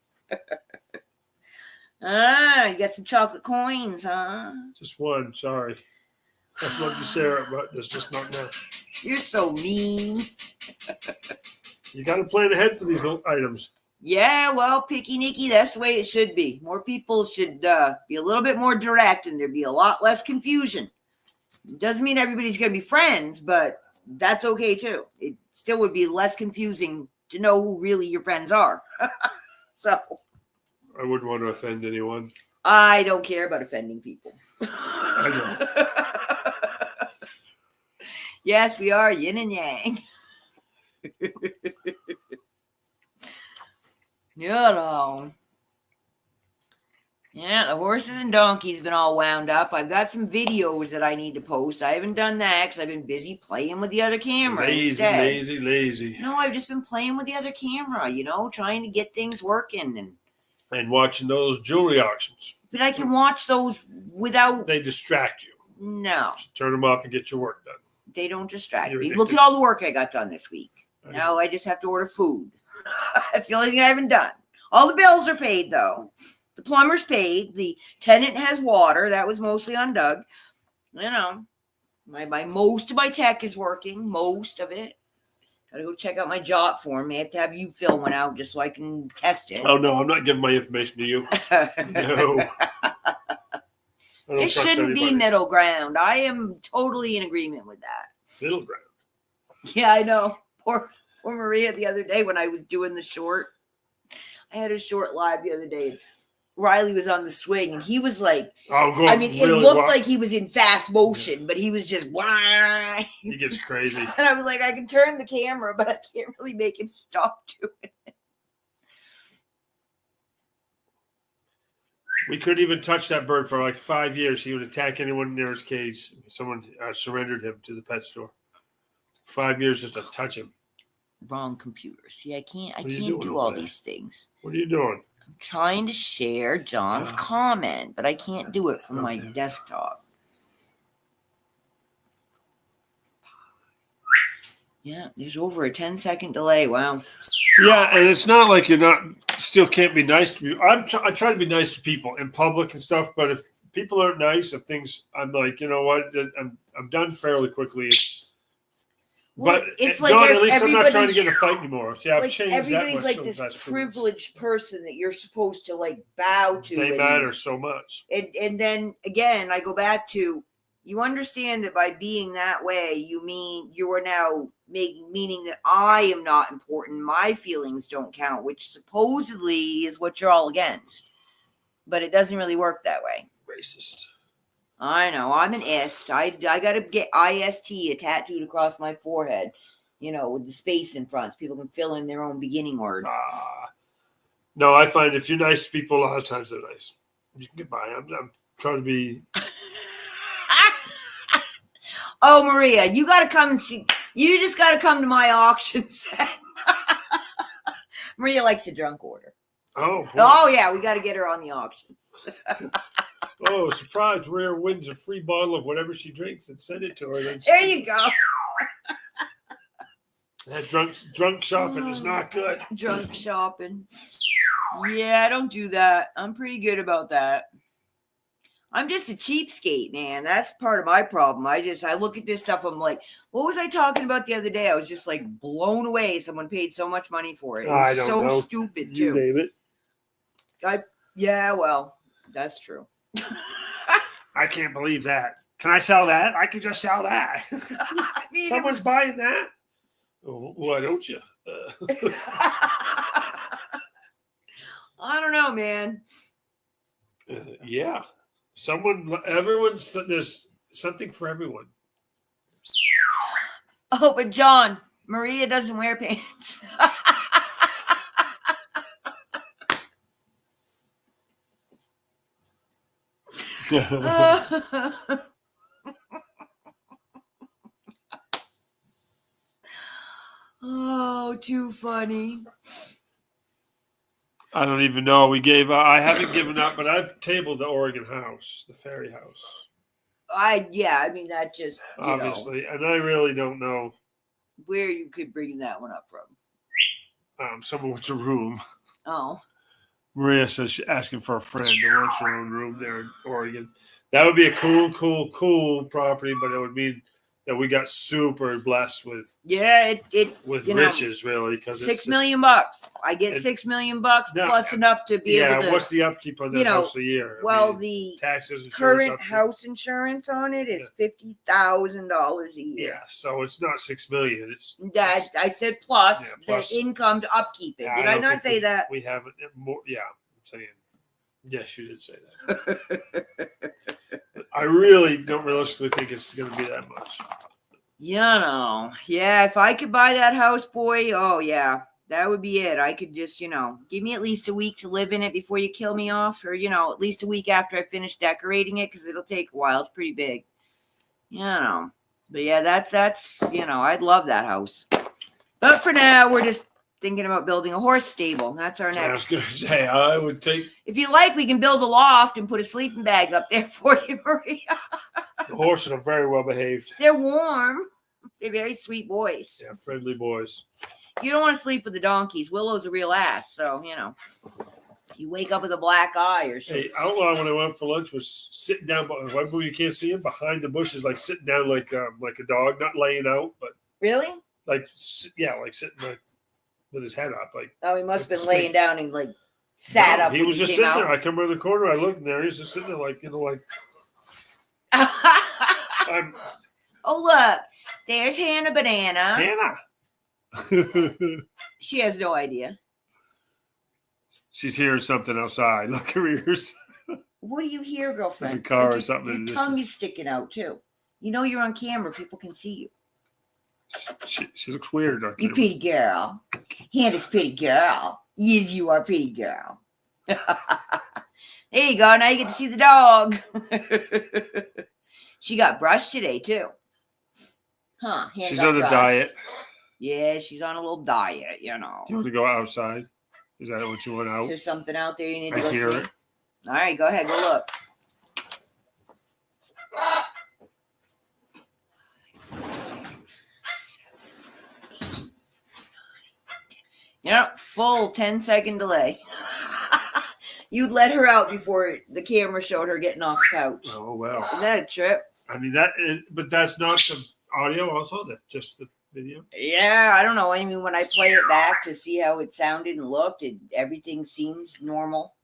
You got some chocolate coins, huh? Just one. Sorry. I'd love to share it, but it's just not now. You're so mean. You got to plan ahead for these little items. Yeah, well, Picky Nicky, that's the way it should be. More people should be a little bit more direct, and there'd be a lot less confusion. It doesn't mean everybody's going to be friends, but that's okay too. It still would be less confusing to know who really your friends are. So I wouldn't want to offend anyone. I don't care about offending people. I know. Yes, we are yin and yang. Yeah, the horses and donkeys been all wound up. I've got some videos that I need to post. I haven't done that because I've been busy playing with the other camera instead. Lazy. No, I've just been playing with the other camera, trying to get things working. And watching those jewelry auctions. But I can watch those without... They distract you. No. Just turn them off and get your work done. They don't distract me. Look at all the work I got done this week. Now I just have to order food. That's the only thing I haven't done. All the bills are paid, though. The plumber's paid. The tenant has water. That was mostly on Doug. Most of my tech is working. Most of it. Gotta go check out my jot form. I have to have you fill one out just so I can test it. Oh, no. I'm not giving my information to you. No. It shouldn't be middle ground. I am totally in agreement with that. Middle ground. Yeah, I know. Poor Maria the other day when I was doing the short. I had a short live the other day. Riley was on the swing, and he was like, it looked like he was in fast motion, but he was just, wah. He gets crazy. And I was like, I can turn the camera, but I can't really make him stop doing it. We couldn't even touch that bird for like 5 years. He would attack anyone near his cage. Someone surrendered him to the pet store. 5 years just to touch him. Wrong computer. See, I can't do all these things. What are you doing? I'm trying to share John's comment, but I can't do it from my desktop. Yeah, there's over a 10-second delay. Wow. Yeah, and it's not like still can't be nice to me. I try to be nice to people in public and stuff, but if people aren't nice, I'm like, you know what, I'm done fairly quickly. Well, but it's John, like at least I'm not trying to get in a fight anymore. See, I've changed that much. Everybody's like this privileged person that you're supposed to bow to. They matter so much. And then again, I go back to, you understand that by being that way, you are now meaning that I am not important. My feelings don't count, which supposedly is what you're all against. But it doesn't really work that way. Racist. I know. I'm an ist. I got to get IST tattooed across my forehead, with the space in front so people can fill in their own beginning word. No, I find if you're nice to people, a lot of times they're nice. You can get by. I'm trying to be... Oh, Maria, you got to come and see. You just got to come to my auction set. Maria likes a drunk order. Oh, boy. Oh, yeah. We got to get her on the auction. Oh, surprise. Maria wins a free bottle of whatever she drinks and send it to her. There you go. That drunk shopping is not good. Drunk shopping. Yeah, I don't do that. I'm pretty good about that. I'm just a cheapskate, man. That's part of my problem. I look at this stuff. I'm like, what was I talking about the other day? I was just blown away. Someone paid so much money for it. It was so stupid, too. You name it. Yeah, well, that's true. I can't believe that. Can I sell that? I can just sell that. Someone's buying that? Oh, why don't you? I don't know, man. Yeah. There's something for everyone. Oh, but John, Maria doesn't wear pants. Oh, too funny. I don't even know. I haven't given up, but I've tabled the Oregon house, the Ferry house. I mean, that just, obviously. And I really don't know where you could bring that one up from. Someone wants a room. Oh. Maria says she's asking for a friend that wants her own room there in Oregon. That would be a cool property, but it would mean that we got super blessed with riches, really. Because $6 million. I get $6 million plus enough to be able to. Yeah, what's the upkeep on that house a year? Well, the taxes, current house insurance on it is $50,000 a year. Yeah, so it's not $6 million. I said plus the income to upkeep it. Did I not say that? We haven't more. Yeah, I'm saying. Yes, you did say that. I really don't realistically think it's going to be that much. Yeah, if I could buy that house, boy, oh yeah, that would be it. I could just, give me at least a week to live in it before you kill me off, or, at least a week after I finish decorating it, because it'll take a while. It's pretty big. But yeah, that's I'd love that house. But for now, we're just thinking about building a horse stable. That's our next. I was going to say, I would take. If you like, we can build a loft and put a sleeping bag up there for you, Maria. The horses are very well behaved. They're warm. They're very sweet boys. Yeah, friendly boys. You don't want to sleep with the donkeys. Willow's a real ass, so you wake up with a black eye or something. Hey, Outlaw, when I went for lunch, was sitting down. You can't see him behind the bushes, like sitting down like a dog, not laying out, but really, like sitting with his head up, like. Oh, he must have been laying down and sat up. He was just sitting there. I come around the corner. I looked, and there he's just sitting there, like. Oh, look, there's Hannah Banana. Hannah. She has no idea. She's hearing something outside. Look at her ears. What do you hear, girlfriend? There's a car or something. Your tongue is sticking out too. You're on camera. People can see you. She looks weird. You pretty girl. Hannah's pretty girl. Yes, you are pretty girl. There you go. Now you get to see the dog. She got brushed today too. Huh. She's on a diet. Yeah, she's on a little diet, Do you want to go outside? Is that what you want out? There's something out there you need to go see. It. All right, go ahead. Go look. Full 10-second delay. You'd let her out before the camera showed her getting off the couch. Oh, well. Isn't that a trip? I mean, but that's not the audio also? That's just the video? Yeah, I don't know. I mean, when I play it back to see how it sounded and looked, everything seems normal.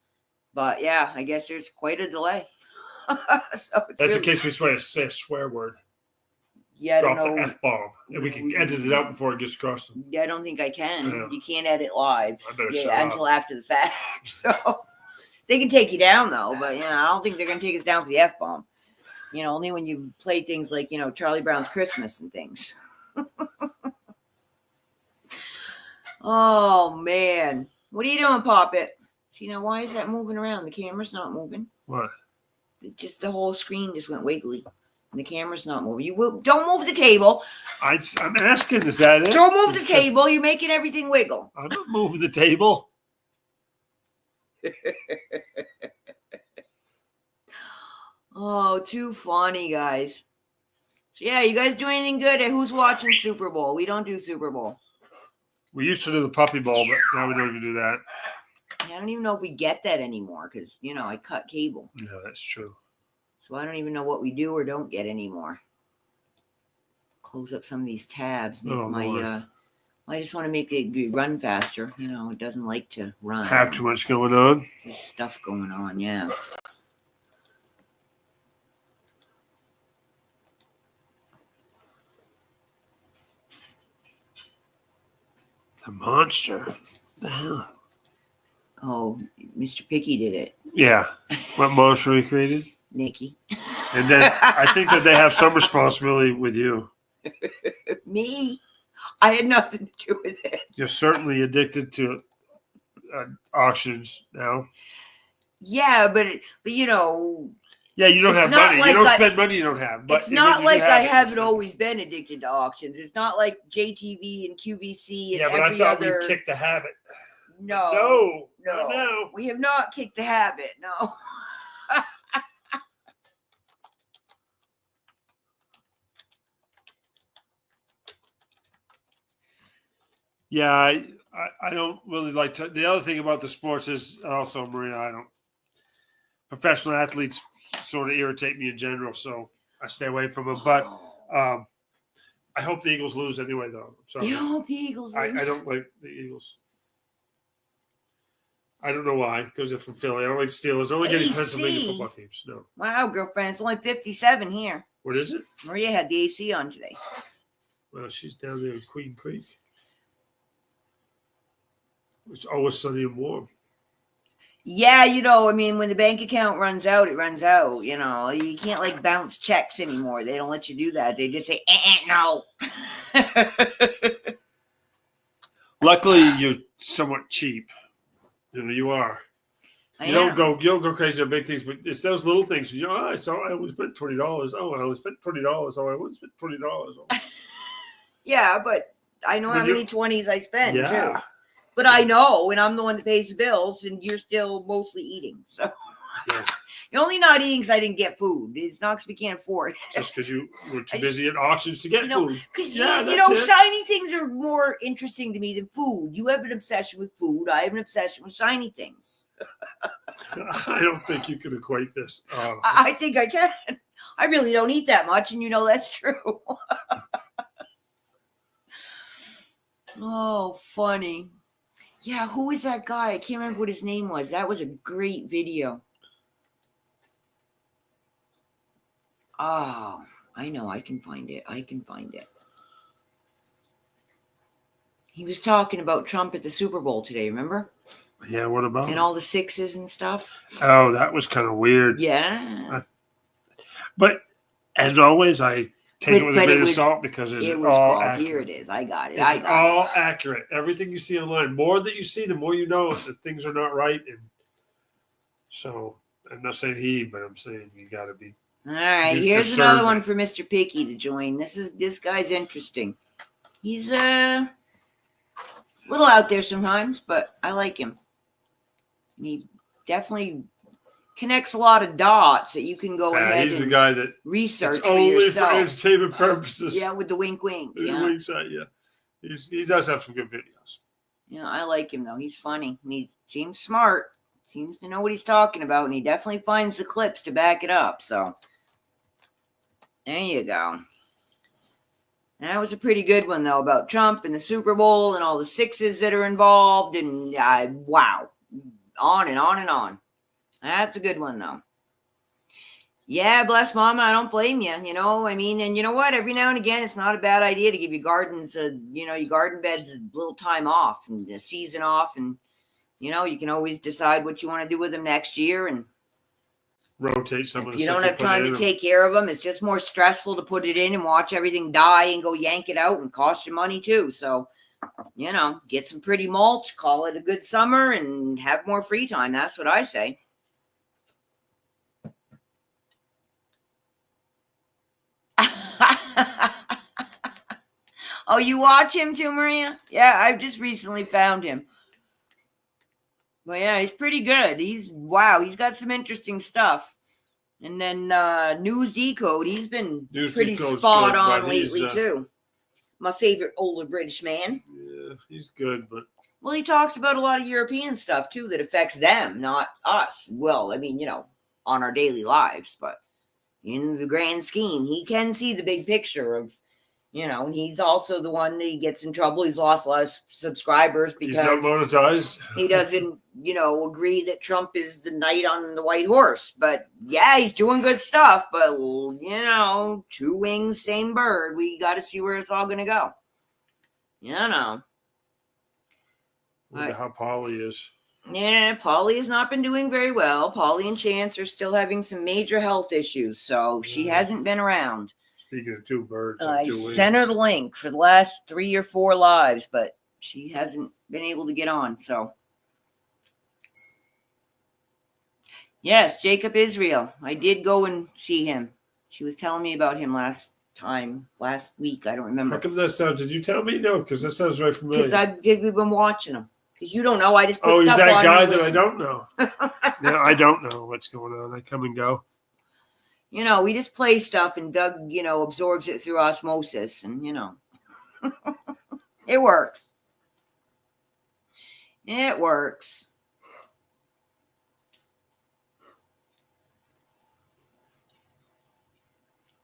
But yeah, I guess there's quite a delay. That's in case we say a swear word. Yeah, Drop the F-bomb. And we can edit it out before it gets across. Yeah, I don't think I can. Yeah. You can't edit live until after the fact. So they can take you down, though. But, I don't think they're going to take us down for the F-bomb. Only when you play things like, Charlie Brown's Christmas and things. Oh, man. What are you doing, Poppet? Why is that moving around? The camera's not moving. What? Just the whole screen just went wiggly. And the camera's not moving. Don't move the table. I'm asking, is that it? Don't move the table. You're making everything wiggle. I'm not moving the table. Oh, too funny, guys. So, yeah, you guys do anything good? Who's watching Super Bowl? We don't do Super Bowl. We used to do the Puppy Bowl, but now we don't even do that. I don't even know if we get that anymore because, I cut cable. Yeah, that's true. So I don't even know what we do or don't get anymore. Close up some of these tabs. I just want to make it run faster. It doesn't like to run. Have too much going on. There's stuff going on, yeah. The monster. The hell? Oh, Mr. Picky did it. Yeah. What monster he created? Nikki. And then I think that they have some responsibility with you. Me? I had nothing to do with it. You're certainly addicted to auctions now. Yeah, but you know. Yeah, you don't have money. Like you don't spend money you don't have. But it's not like I haven't always been addicted to auctions. It's not like JTV and QVC and yeah, but every I thought other. we kicked the habit. No. No. We have not kicked the habit. No. Yeah, I don't really like to. The other thing about the sports is also, Maria, professional athletes sort of irritate me in general, so I stay away from them. But I hope the Eagles lose anyway, though. You hope the Eagles lose? I don't like the Eagles. I don't know why, because they're from Philly. I don't like Steelers. I don't like any Pennsylvania football teams. No. Wow, girlfriend, it's only 57 here. What is it? Maria had the AC on today. Well, she's down there in Queen Creek. It's always sunny and warm. Yeah, when the bank account runs out, it runs out. You can't bounce checks anymore. They don't let you do that. They just say, no. Luckily, you're somewhat cheap. You are. You don't go crazy on big things, but it's those little things. I only spent $20. Oh, I only spent $20. Oh, I only spent $20. Oh. Yeah, but I know how many 20s I spend too. But I know, and I'm the one that pays the bills, and you're still mostly eating. So you're only not eating because I didn't get food. It's not because we can't afford it. Just because you were too busy at auctions to get food. Because shiny things are more interesting to me than food. You have an obsession with food. I have an obsession with shiny things. I don't think you can equate this. I think I can. I really don't eat that much, and that's true. Oh, funny. Yeah, who is that guy? I can't remember what his name was. That was a great video. Oh, I know. I can find it. He was talking about Trump at the Super Bowl today, remember? Yeah, what about and all the sixes and stuff? Oh, that was kind of weird. Yeah. But as always, I take it with a grain of salt because it was all accurate. Here it is. I got it. It's all accurate. Everything you see online, the more that you see, the more you know that things are not right. And so I'm not saying but I'm saying you got to be. All right. Here's another one for Mr. Picky to join. This guy's interesting. He's a little out there sometimes, but I like him. He definitely connects a lot of dots that you can go ahead he's and the guy that research for only yourself. For entertainment purposes. Yeah, with the wink. The wink side, yeah. He does have some good videos. Yeah, I like him though. He's funny. He seems smart. Seems to know what he's talking about, and he definitely finds the clips to back it up. So there you go. And that was a pretty good one though, about Trump and the Super Bowl and all the sixes that are involved, and wow, on and on and on. That's a good one though. Yeah, bless mama. I don't blame you. And you know what? Every now and again, it's not a bad idea to give your gardens, your garden beds a little time off and a season off. And, you can always decide what you want to do with them next year. And rotate some of the stuff. You don't have time to take care of them. It's just more stressful to put it in and watch everything die and go yank it out and cost you money too. So, get some pretty mulch, call it a good summer and have more free time. That's what I say. Oh, you watch him too, Maria? Yeah, I've just recently found him. But yeah, he's pretty good. He's got some interesting stuff. And then News Decode, he's been pretty spot on lately too. My favorite older British man. Yeah, he's good, but well, he talks about a lot of European stuff too that affects them, not us. Well, on our daily lives, but in the grand scheme, he can see the big picture of, and he's also the one that he gets in trouble. He's lost a lot of subscribers because he's not monetized. He doesn't, agree that Trump is the knight on the white horse. But yeah, he's doing good stuff. But, two wings, same bird. We got to see where it's all going to go. Wonder how Polly is. Yeah, Polly has not been doing very well. Polly and Chance are still having some major health issues, so she hasn't been around. Speaking of two birds, I two sent her the link for the last 3 or 4 lives, but she hasn't been able to get on. So, yes, Jacob Israel. I did go and see him. She was telling me about him last week. I don't remember. How come that sounds? Did you tell me? No, because that sounds very familiar. Because we've been watching him. Because you don't know. I just put he's stuff that on guy and that I listen. don't know. No, I don't know what's going on. I come and go. We just play stuff and Doug, absorbs it through osmosis and, it works. It works.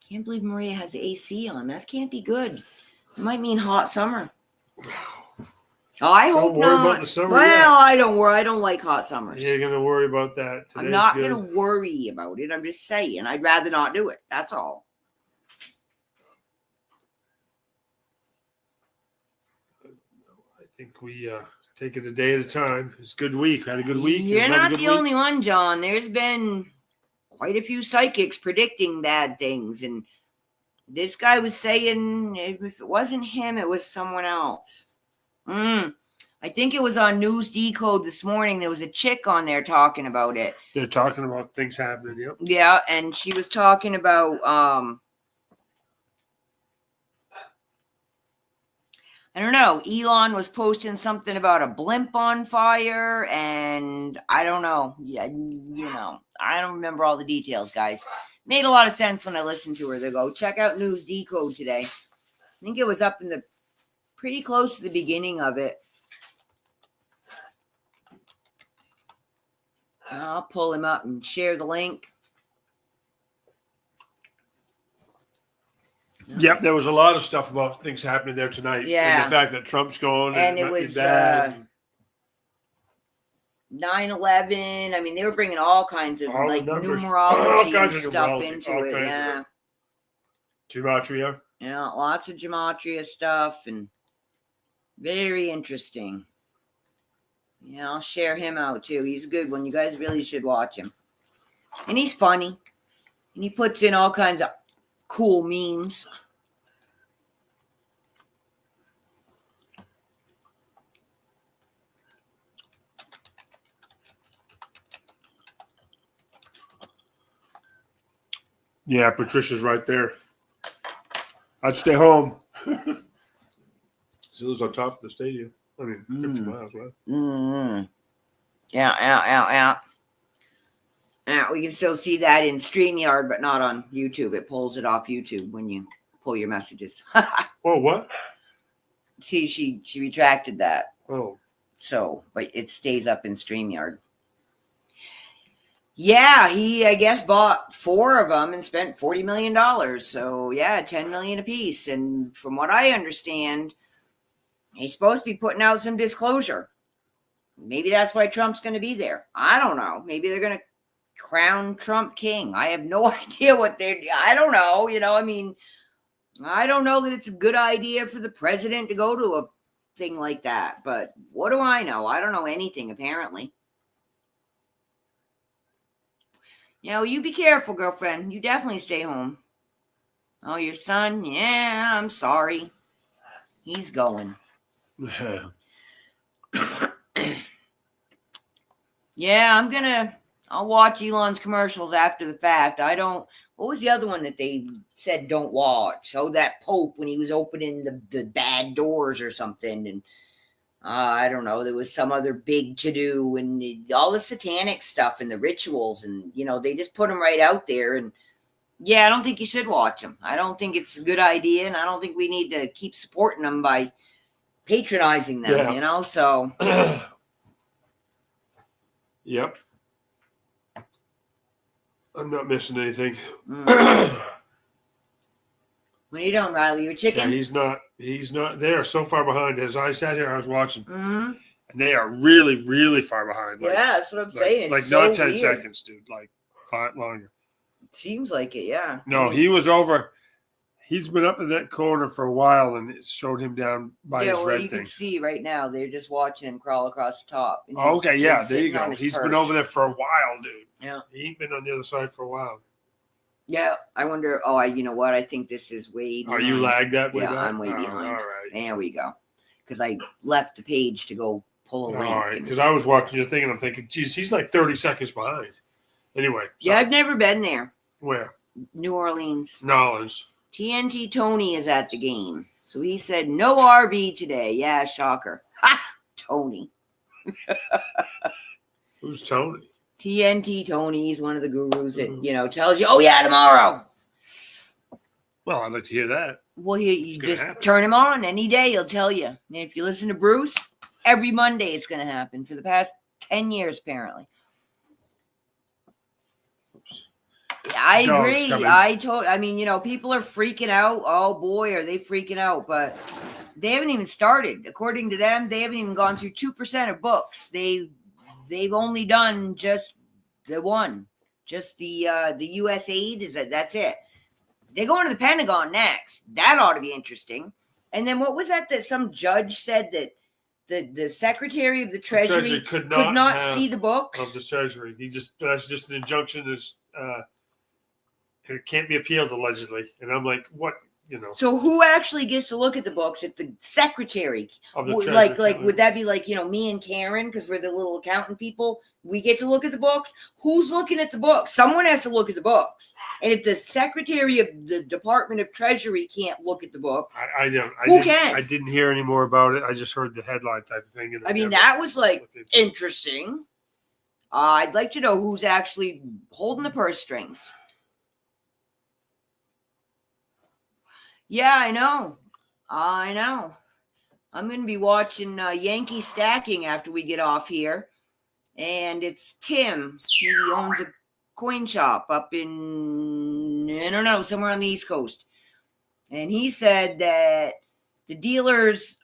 Can't believe Maria has AC on. That can't be good. It might mean hot summer. Oh, I hope Don't worry not. about the summer Well, yet. I don't worry. I don't like hot summers. You're going to worry about that. I'm not going to worry about it. I'm just saying. I'd rather not do it. That's all. I think we take it a day at a time. It's a good week. Had a good week. You're not the only one, John. There's been quite a few psychics predicting bad things. And this guy was saying if it wasn't him, it was someone else. I think it was on News Decode this morning. There was a chick on there talking about it. They're talking about things happening. Yep. Yeah, and she was talking about I don't know. Elon was posting something about a blimp on fire, and I don't know. Yeah, I don't remember all the details, guys. Made a lot of sense when I listened to her. They go, check out News Decode today. I think it was up in pretty close to the beginning of it. I'll pull him up and share the link. Yep, there was a lot of stuff about things happening there tonight. Yeah. And the fact that Trump's gone. And it was 9/11. I mean, they were bringing all kinds of numerology and stuff into it. Yeah. Gematria. Yeah, lots of gematria stuff and very interesting. Yeah, I'll share him out too. He's a good one. You guys really should watch him. And he's funny. And he puts in all kinds of cool memes. Yeah, Patricia's right there. I'd stay home. She lives on top of the stadium. I mean, 50 miles, right? Mm-hmm. Yeah. We can still see that in StreamYard, but not on YouTube. It pulls it off YouTube when you pull your messages. Oh, what? See, she retracted that. Oh. So, but it stays up in StreamYard. Yeah, he, I guess, bought 4 of them and spent $40 million. So, yeah, $10 million a piece. And from what I understand, he's supposed to be putting out some disclosure. Maybe that's why Trump's going to be there. I don't know. Maybe they're going to crown Trump king. I have no idea I don't know. I mean, I don't know that it's a good idea for the president to go to a thing like that. But what do I know? I don't know anything, apparently. You be careful, girlfriend. You definitely stay home. Oh, your son? Yeah, I'm sorry. He's going. Yeah, I'll watch Elon's commercials after the fact. What was the other one that they said don't watch? Oh, that Pope when he was opening the bad doors or something. And I don't know, there was some other big to-do and all the satanic stuff and the rituals. And, they just put them right out there. And yeah, I don't think you should watch them. I don't think it's a good idea. And I don't think we need to keep supporting them by patronizing them, so. Yep. I'm not missing anything. What are you doing, Riley? Your chicken? Yeah, he's not there. So far behind. As I sat here, I was watching. Mm-hmm. And they are really, really far behind. Yeah, that's what I'm saying. It's so not 10 weird. Seconds, dude. Like 5 longer. It seems like it, yeah. No, he was over He's been up in that corner for a while, and it showed him down by his red you thing. can see right now they're just watching him crawl across the top. And Okay, yeah, there you sitting on go. his He's perch. been over there for a while, dude. Yeah. He ain't been on the other side for a while. Yeah, I wonder. You know what? I think this is way behind. Are you lagged that way? Yeah, back? I'm way behind. All right. There we go. Because I left the page to go pull a link. All right, because I was watching your thing and I'm thinking, geez, he's like 30 seconds behind. Anyway. Yeah, I've never been there. Where? New Orleans. Nolans. TNT Tony is at the game. So he said, no RV today. Yeah, shocker. Ha! Tony. Who's Tony? TNT Tony. He's one of the gurus that, tells you, oh, yeah, tomorrow. Well, I'd like to hear that. Well, you just turn him on any day. He'll tell you. And if you listen to Bruce, every Monday it's going to happen for the past 10 years, apparently. I agree. People are freaking out. Oh boy, are they freaking out? But they haven't even started. According to them, they haven't even gone through 2% of books. They've only done just the one, just the U.S. aid. That's it. They're going to the Pentagon next. That ought to be interesting. And then what was that some judge said that the Secretary of the Treasury could not see the books of the Treasury? That's just an injunction. It can't be appealed allegedly. And I'm like, what? So who actually gets to look at the books? If the secretary, of the would that be like, me and Karen, because we're the little accountant people, we get to look at the books? Who's looking at the books? Someone has to look at the books. And if the Secretary of the Department of Treasury can't look at the book, who can? I didn't hear any more about it. I just heard the headline type of thing. That was interesting. I'd like to know who's actually holding the purse strings. Yeah, I know. I'm going to be watching Yankee Stacking after we get off here. And it's Tim. He owns a coin shop up in, I don't know, somewhere on the East Coast. And he said that the dealers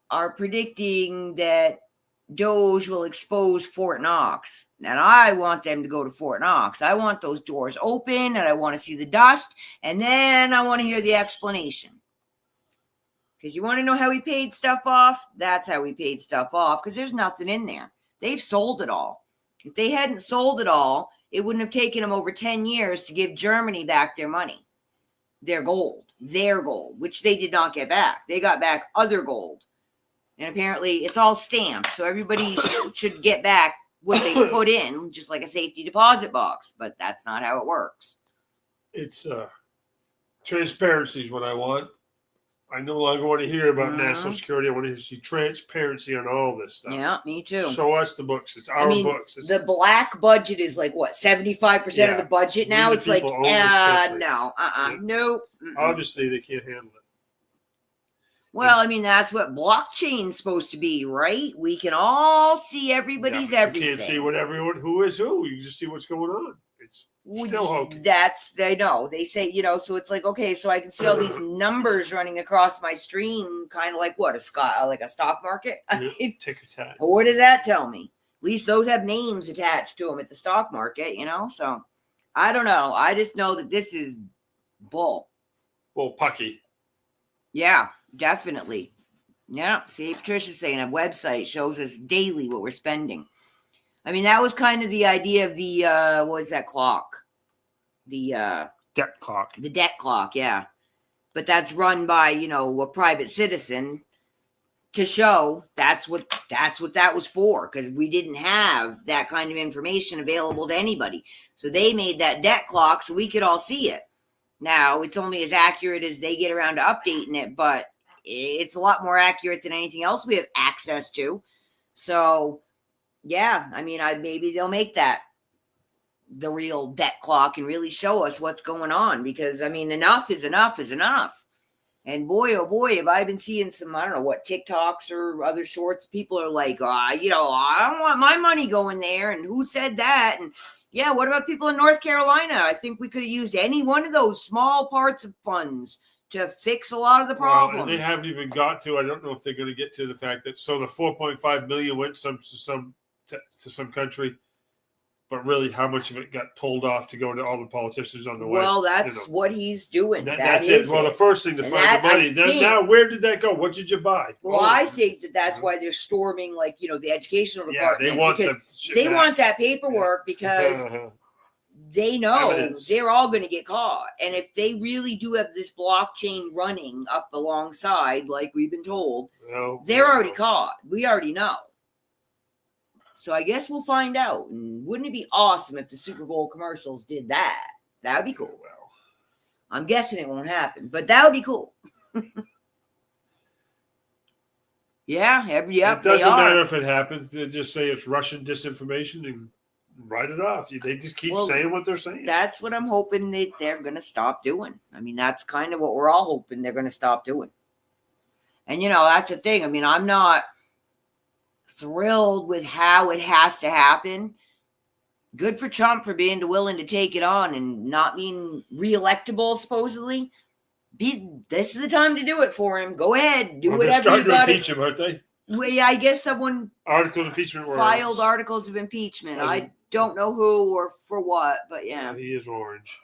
are predicting that Doge will expose Fort Knox. And I want them to go to Fort Knox. I want those doors open, and I want to see the dust, and then I want to hear the explanation. Because you want to know how he paid stuff off? That's how he paid stuff off, because there's nothing in there. They've sold it all. If they hadn't sold it all, it wouldn't have taken them over 10 years to give Germany back their money, their gold, which they did not get back. They got back other gold. And apparently it's all stamped, so everybody should get back what they put in, just like a safety deposit box. But that's not how it works. It's transparency is what I want. I no longer want to hear about national security. I want to see transparency on all this stuff. Yeah, me too. Show us the books. It's our books. The black budget is like what, 75% of the budget now? It's like, no. Nope. Obviously, they can't handle it. Well, that's what blockchain's supposed to be, right? We can all see everybody's everything. You can't see who is who. You just see what's going on. It's still hokey. They know. They say, so it's like, okay, so I can see all these numbers running across my screen, kind of like what, like a stock market? Ticker tack. What does that tell me? At least those have names attached to them at the stock market, So I don't know. I just know that this is bull. Well, pucky. Yeah. Definitely. Yeah. See, Patricia's saying a website shows us daily what we're spending. That was kind of the idea of the, what is that clock? The debt clock. The debt clock, yeah. But that's run by, a private citizen to show that's what that was for, because we didn't have that kind of information available to anybody. So they made that debt clock so we could all see it. Now, it's only as accurate as they get around to updating it, but it's a lot more accurate than anything else we have access to. So, yeah, maybe they'll make that the real debt clock and really show us what's going on, because, enough is enough is enough. And boy, oh boy, have I been seeing some, I don't know what, TikToks or other shorts. People are like, I don't want my money going there. And who said that? And yeah, what about people in North Carolina? I think we could have used any one of those small parts of funds to fix a lot of the problems. Well, and they haven't even got to. I don't know if they're going to get to the fact that the 4.5 million went to some country. but really, how much of it got pulled off to go to all the politicians on the way? Well, that's what he's doing. That's it. Well, the first thing to find the money. Then now, where did that go? What did you buy? Well, I think that's why they're storming, like, the educational department. They want they want that paperwork because they know they're all going to get caught. And if they really do have this blockchain running up alongside, like we've been told, they're already caught. We already know. So I guess we'll find out. And wouldn't it be awesome if the Super Bowl commercials did that? That would be cool. Well, I'm guessing it won't happen, but that would be cool. It doesn't matter if it happens. They just say it's Russian disinformation and write it off. They just keep saying what they're saying. That's what I'm hoping that they're going to stop doing. I mean, that's kind of what we're all hoping they're going to stop doing. And, that's the thing. I mean, I'm not thrilled with how it has to happen. Good for Trump for being willing to take it on and not being reelectable, supposedly. This is the time to do it for him. Go ahead, do whatever you got. Impeach him, aren't they? Well, yeah, I guess someone articles of impeachment filed articles of impeachment. I don't know who or for what, but yeah. He is orange.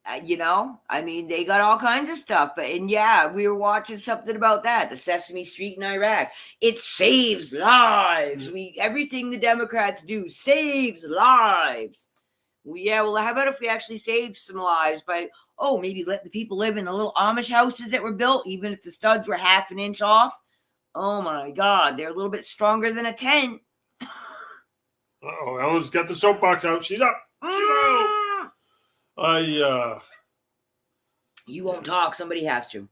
I mean, they got all kinds of stuff. We were watching something about that. The Sesame Street in Iraq. It saves lives. Everything the Democrats do saves lives. Well, how about if we actually save some lives by, maybe let the people live in the little Amish houses that were built, even if the studs were half an inch off. Oh my God, they're a little bit stronger than a tent. Ellen's got the soapbox out. She's up. You won't talk. Somebody has to.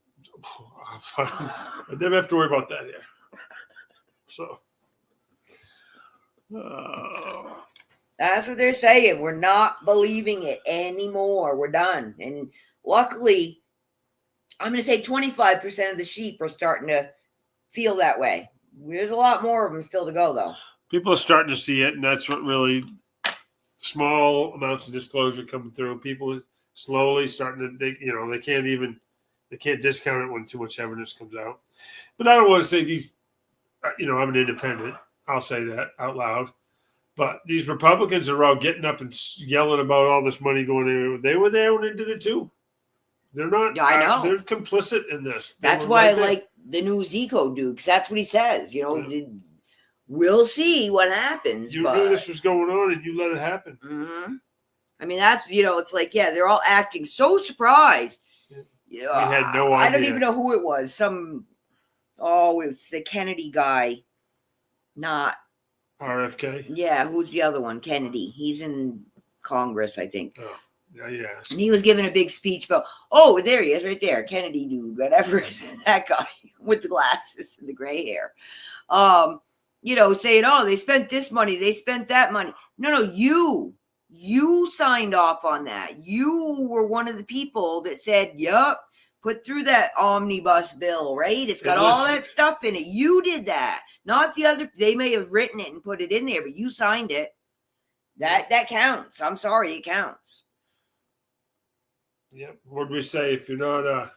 I never have to worry about that here. So. That's what they're saying. We're not believing it anymore. We're done. And luckily, I'm going to say 25% of the sheep are starting to feel that way. There's a lot more of them still to go, though. People are starting to see it, and that's what really small amounts of disclosure coming through. People slowly starting to, they can't discount it when too much evidence comes out. But I don't want to say these, I'm an independent. I'll say that out loud. But these Republicans are all getting up and yelling about all this money going in. They were there when they did it too. They're not. I know. They're complicit in this. That's why I like the new Zico dude, because that's what he says. We'll see what happens. You knew this was going on, and you let it happen. Mm-hmm. I mean, that's it's like they're all acting so surprised. We had no idea. I don't even know who it was. It's the Kennedy guy, not. RFK? Yeah, who's the other one? Kennedy. He's in Congress, I think. Oh, yeah. And he was giving a big speech about, there he is right there. Kennedy dude, whatever is that guy with the glasses and the gray hair. Saying, they spent this money, they spent that money. No, you signed off on that. You were one of the people that said, yup, put through that omnibus bill, right? It's got all that stuff in it. You did that. Not the other. They may have written it and put it in there, but you signed it. That counts. I'm sorry, it counts. Yep. What do we say if you're not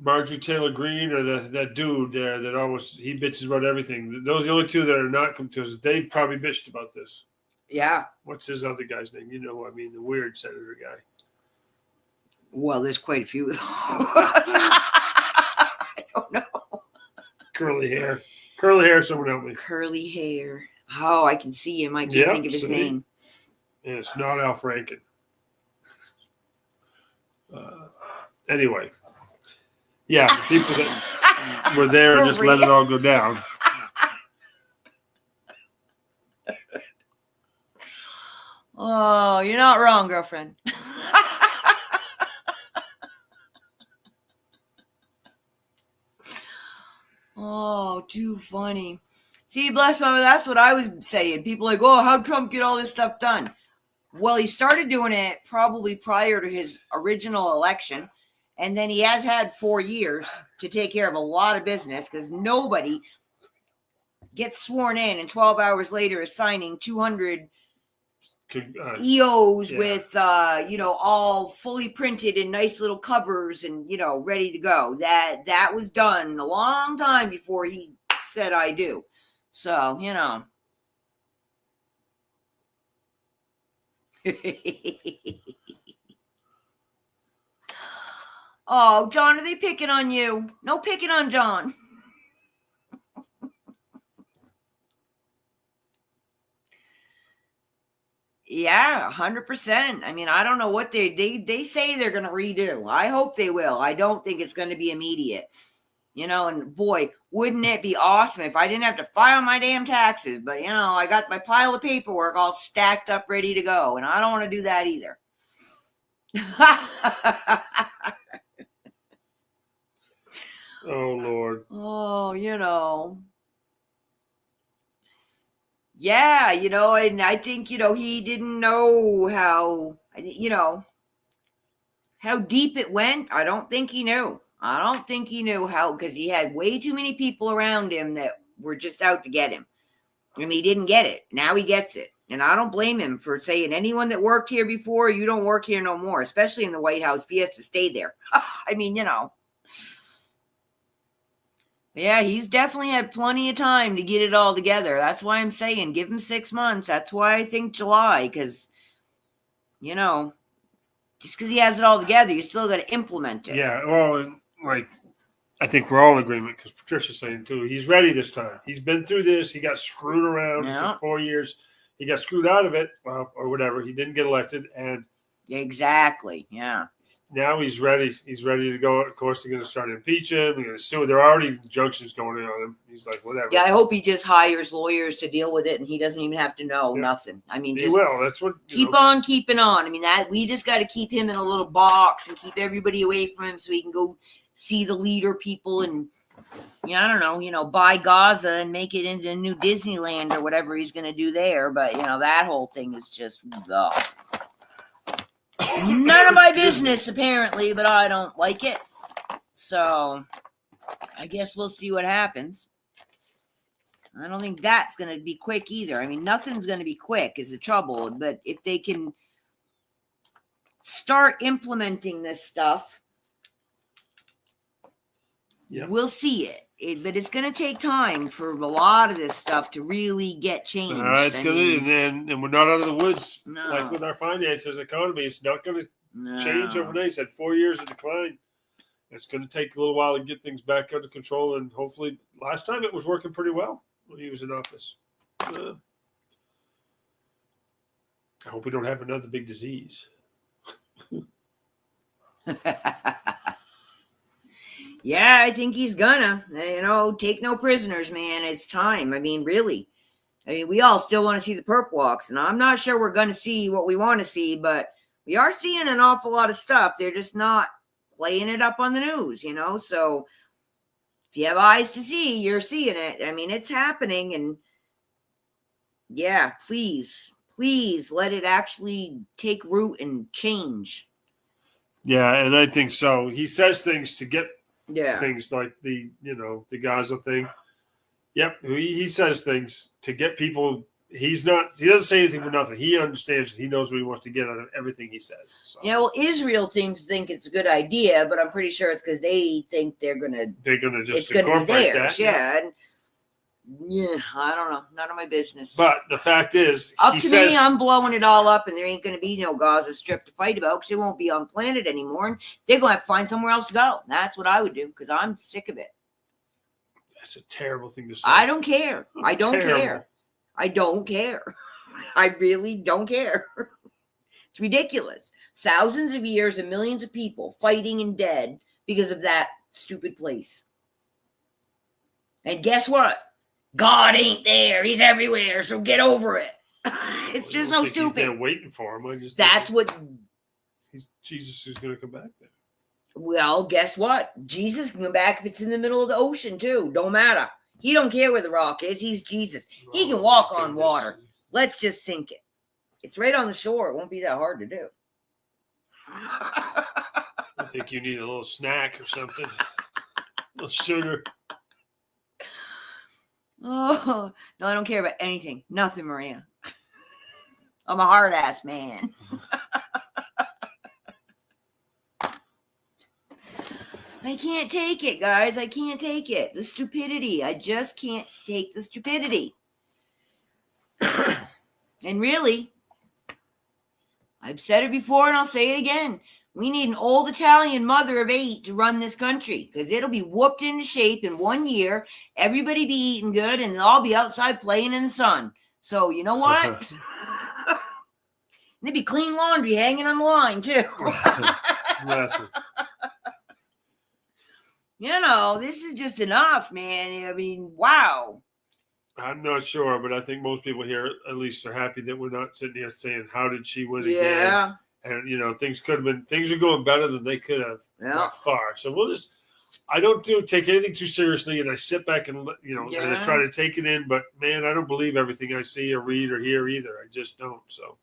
Marjorie Taylor Greene or that dude there that he bitches about everything? Those are the only two that are not computers. They probably bitched about this. Yeah. What's his other guy's name? The weird senator guy. Well, there's quite a few of those. I don't know. Curly hair, someone help me. Curly hair. Oh, I can see him. I can't think of his name. And it's not Al Franken. Anyway. Yeah, people that were there and just let it all go down. Oh, you're not wrong, girlfriend. Oh, too funny. See, bless my, that's what I was saying. People like, how'd Trump get all this stuff done? Well, he started doing it probably prior to his original election. And then he has had 4 years to take care of a lot of business because nobody gets sworn in and 12 hours later is signing 200 EOs with, all fully printed in nice little covers and, ready to go. That was done a long time before he said I do. So, Oh, John, are they picking on you? No picking on John. Yeah, 100%. I mean, I don't know what they say they're going to redo. I hope they will. I don't think it's going to be immediate. And boy, wouldn't it be awesome if I didn't have to file my damn taxes? But, I got my pile of paperwork all stacked up, ready to go. And I don't want to do that either. Oh, Lord. Oh, Yeah, and I think, he didn't know how deep it went. I don't think he knew. How, because he had way too many people around him that were just out to get him. And he didn't get it. Now he gets it. And I don't blame him for saying, anyone that worked here before, you don't work here no more, especially in the White House. He has to stay there. I mean, Yeah, he's definitely had plenty of time to get it all together. That's why I'm saying give him 6 months. That's why I think July, because, just because he has it all together, you still got to implement it. Yeah, well, I think we're all in agreement because Patricia's saying too, he's ready this time. He's been through this. He got screwed around. Yeah. It took 4 years. He got screwed out of it, or whatever. He didn't get elected, and exactly, yeah. Now he's ready. He's ready to go. Of course, they're going to start impeaching. They're going to sue. There are already injunctions going in on him. He's like, whatever. Yeah, I hope he just hires lawyers to deal with it, and he doesn't even have to know nothing. I mean, he will. That's what. Keep on keeping on. I mean, that we just got to keep him in a little box and keep everybody away from him so he can go see the leader people and. I don't know, buy Gaza and make it into a new Disneyland or whatever he's going to do there. But, that whole thing is just none of my business, apparently, but I don't like it. So I guess we'll see what happens. I don't think that's going to be quick either. I mean, nothing's going to be quick is the trouble. But if they can start implementing this stuff, we'll see it. But it's going to take time for a lot of this stuff to really get changed. It's going to, and we're not out of the woods. No. Like with our finances, economy, it's not going to change overnight. It's had 4 years of decline. It's going to take a little while to get things back under control, and hopefully, last time it was working pretty well when he was in office. I hope we don't have another big disease. Yeah, I think he's gonna, take no prisoners, man. It's time. I mean, really. I mean, we all still want to see the perp walks, and I'm not sure we're going to see what we want to see, but we are seeing an awful lot of stuff. They're just not playing it up on the news, So if you have eyes to see, you're seeing it. I mean, it's happening, and yeah, please let it actually take root and change. Yeah, and I think so. He says things to get things like the Gaza thing. Yep. He says things to get people. He doesn't say anything for nothing. He understands it. He knows what he wants to get out of everything he says. So. Yeah, well, Israel seems to think it's a good idea, but I'm pretty sure it's because they think they're gonna just incorporate that. Yeah. And, I don't know. None of my business. But the fact is, me, I'm blowing it all up, and there ain't going to be no Gaza Strip to fight about because it won't be on planet anymore, and they're going to have to find somewhere else to go. That's what I would do because I'm sick of it. That's a terrible thing to say. I don't care. I don't care. I don't care. I really don't care. It's ridiculous. Thousands of years and millions of people fighting and dead because of that stupid place. And guess what? God ain't there. He's everywhere. So get over it. It's just so stupid. He's there waiting for him. That's what. Jesus is going to come back there. Well, guess what? Jesus can come back if it's in the middle of the ocean too. Don't matter. He don't care where the rock is. He's Jesus. He can walk on water. Let's just sink it. It's right on the shore. It won't be that hard to do. I think you need a little snack or something. A little sugar. Oh, no, I don't care about anything. Nothing, Maria. I'm a hard-ass man. I can't take it, guys. I can't take it. The stupidity. I just can't take the stupidity. And really, I've said it before and I'll say it again. We need an old Italian mother of 8 to run this country because it'll be whooped into shape in 1 year. Everybody be eating good and they'll all be outside playing in the sun. So you know what? There'd be clean laundry hanging on the line too. You know, this is just enough, man. I mean, wow. I'm not sure, but I think most people here at least are happy that we're not sitting here saying, how did she win again? And, you know, things are going better than they could have by far. So I don't take anything too seriously, and I sit back and, and I try to take it in. But, man, I don't believe everything I see or read or hear either. I just don't. So,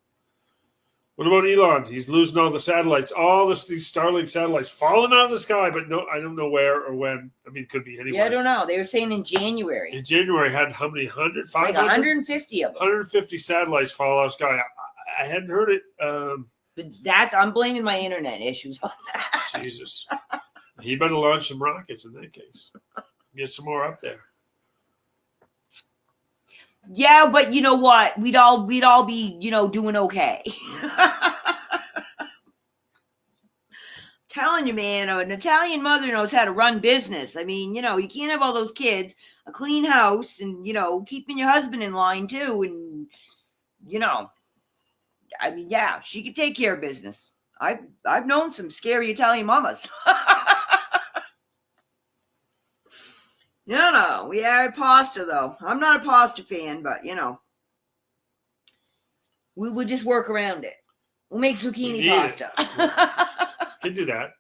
what about Elon? He's losing all the satellites, these Starlink satellites falling out of the sky, but no, I don't know where or when. I mean, it could be anywhere. Yeah, I don't know. They were saying in January. In January, had how many? 100? 500? Like 150 of them. 150 satellites fall out of the sky. I hadn't heard it. But I'm blaming my internet issues on that. Jesus. He better launch some rockets in that case. Get some more up there. Yeah, but you know what? We'd all be, doing okay. Telling you, man, an Italian mother knows how to run business. I mean, you can't have all those kids, a clean house, and keeping your husband in line too. And I mean, yeah, she could take care of business. I've known some scary Italian mamas. We had pasta though. I'm not a pasta fan, but we would just work around it. We'll make zucchini pasta. Can do that.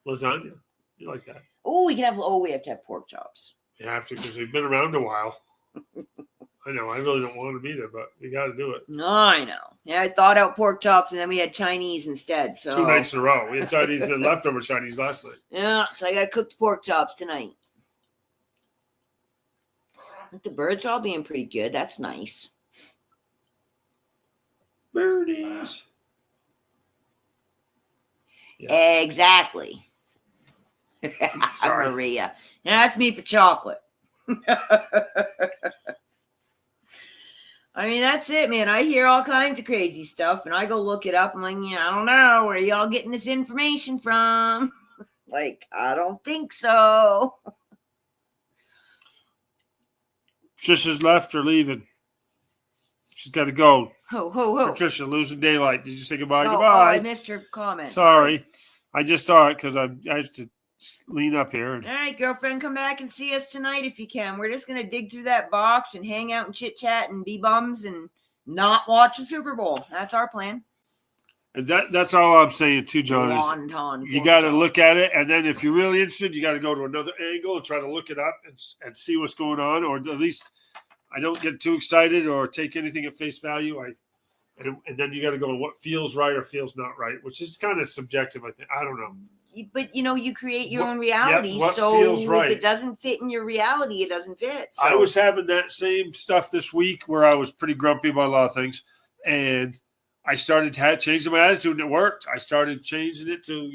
Lasagna. You like that? Oh, we have to have pork chops. You have to because we've been around a while. I know. I really don't want them either, but we got to do it. I know. Yeah, I thought out pork chops, and then we had Chinese instead. So 2 nights in a row. We had Chinese and leftover Chinese last night. Yeah, so I got to cook the pork chops tonight. The birds are all being pretty good. That's nice. Birdies. Yeah. Exactly. Sorry, Maria. And that's me for chocolate. I mean, that's it, man. I hear all kinds of crazy stuff, and I go look it up. I'm like, I don't know. Where are y'all getting this information from? Like, I don't think so. Patricia's left or leaving. She's got to go. Ho, ho, ho. Patricia, losing daylight. Did you say goodbye? Oh, Goodbye. I missed her comment. Sorry. I just saw it because I have to lean up here. All right, girlfriend, come back and see us tonight if you can. We're just going to dig through that box and hang out and chit-chat and be bums and not watch the Super Bowl. That's our plan. And that's all I'm saying too, John. You got to look at it, and then if you're really interested, you got to go to another angle and try to look it up and see what's going on, or at least I don't get too excited or take anything at face value. And then you got to go what feels right or feels not right, which is kind of subjective. I think I don't know. But you create your own reality. So if it doesn't fit in your reality, it doesn't fit. So. I was having that same stuff this week where I was pretty grumpy about a lot of things, and I started changing my attitude, and it worked. I started changing it to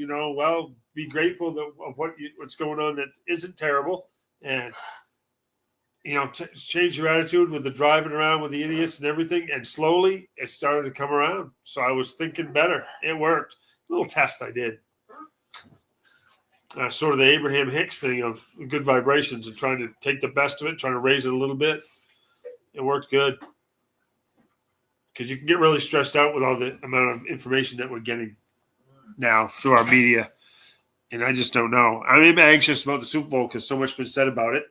be grateful of what's going on that isn't terrible, and change your attitude with the driving around with the idiots and everything, and slowly it started to come around. So I was thinking better. It worked. A little test I did. Sort of the Abraham Hicks thing of good vibrations and trying to take the best of it, trying to raise it a little bit. It worked good. Because you can get really stressed out with all the amount of information that we're getting now through our media. And I just don't know. I'm anxious about the Super Bowl because so much has been said about it.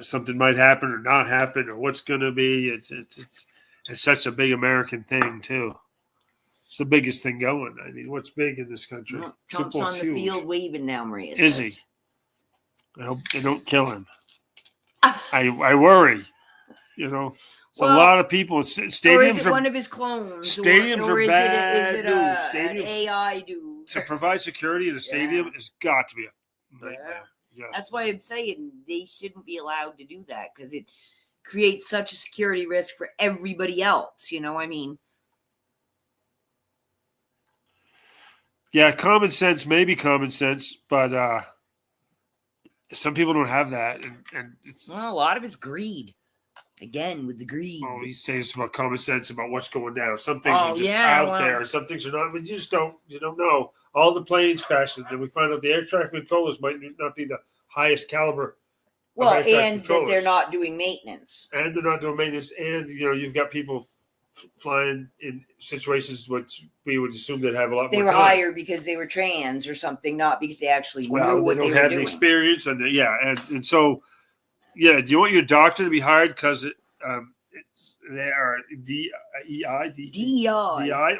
Something might happen or not happen or what's going to be. It's such a big American thing, too. It's the biggest thing going. I mean, what's big in this country? Trump's on the field waving now, Maria. Is he? I hope they don't kill him. I worry. It's a lot of people. Stadiums or is it one of his clones? Stadiums are bad news. An AI dude? To provide security in a stadium has got to be a nightmare. Yes. That's why I'm saying they shouldn't be allowed to do that because it creates such a security risk for everybody else. I mean. Yeah, common sense, maybe common sense, but some people don't have that, and it's. Well, a lot of it's greed. Again, with the greed. Oh, he's saying it's about common sense about what's going down. Some things are just out there, and some things are not. But you just don't know. All the planes crashing, then we find out the air traffic controllers might not be the highest caliber. Well, and that they're not doing maintenance. And they're not doing maintenance, and you've got people flying in situations which we would assume they'd have a lot more. They were hired because they were trans or something, not because they actually knew what they were doing. They don't have the experience, and so. Yeah, do you want your doctor to be hired because they are DEI,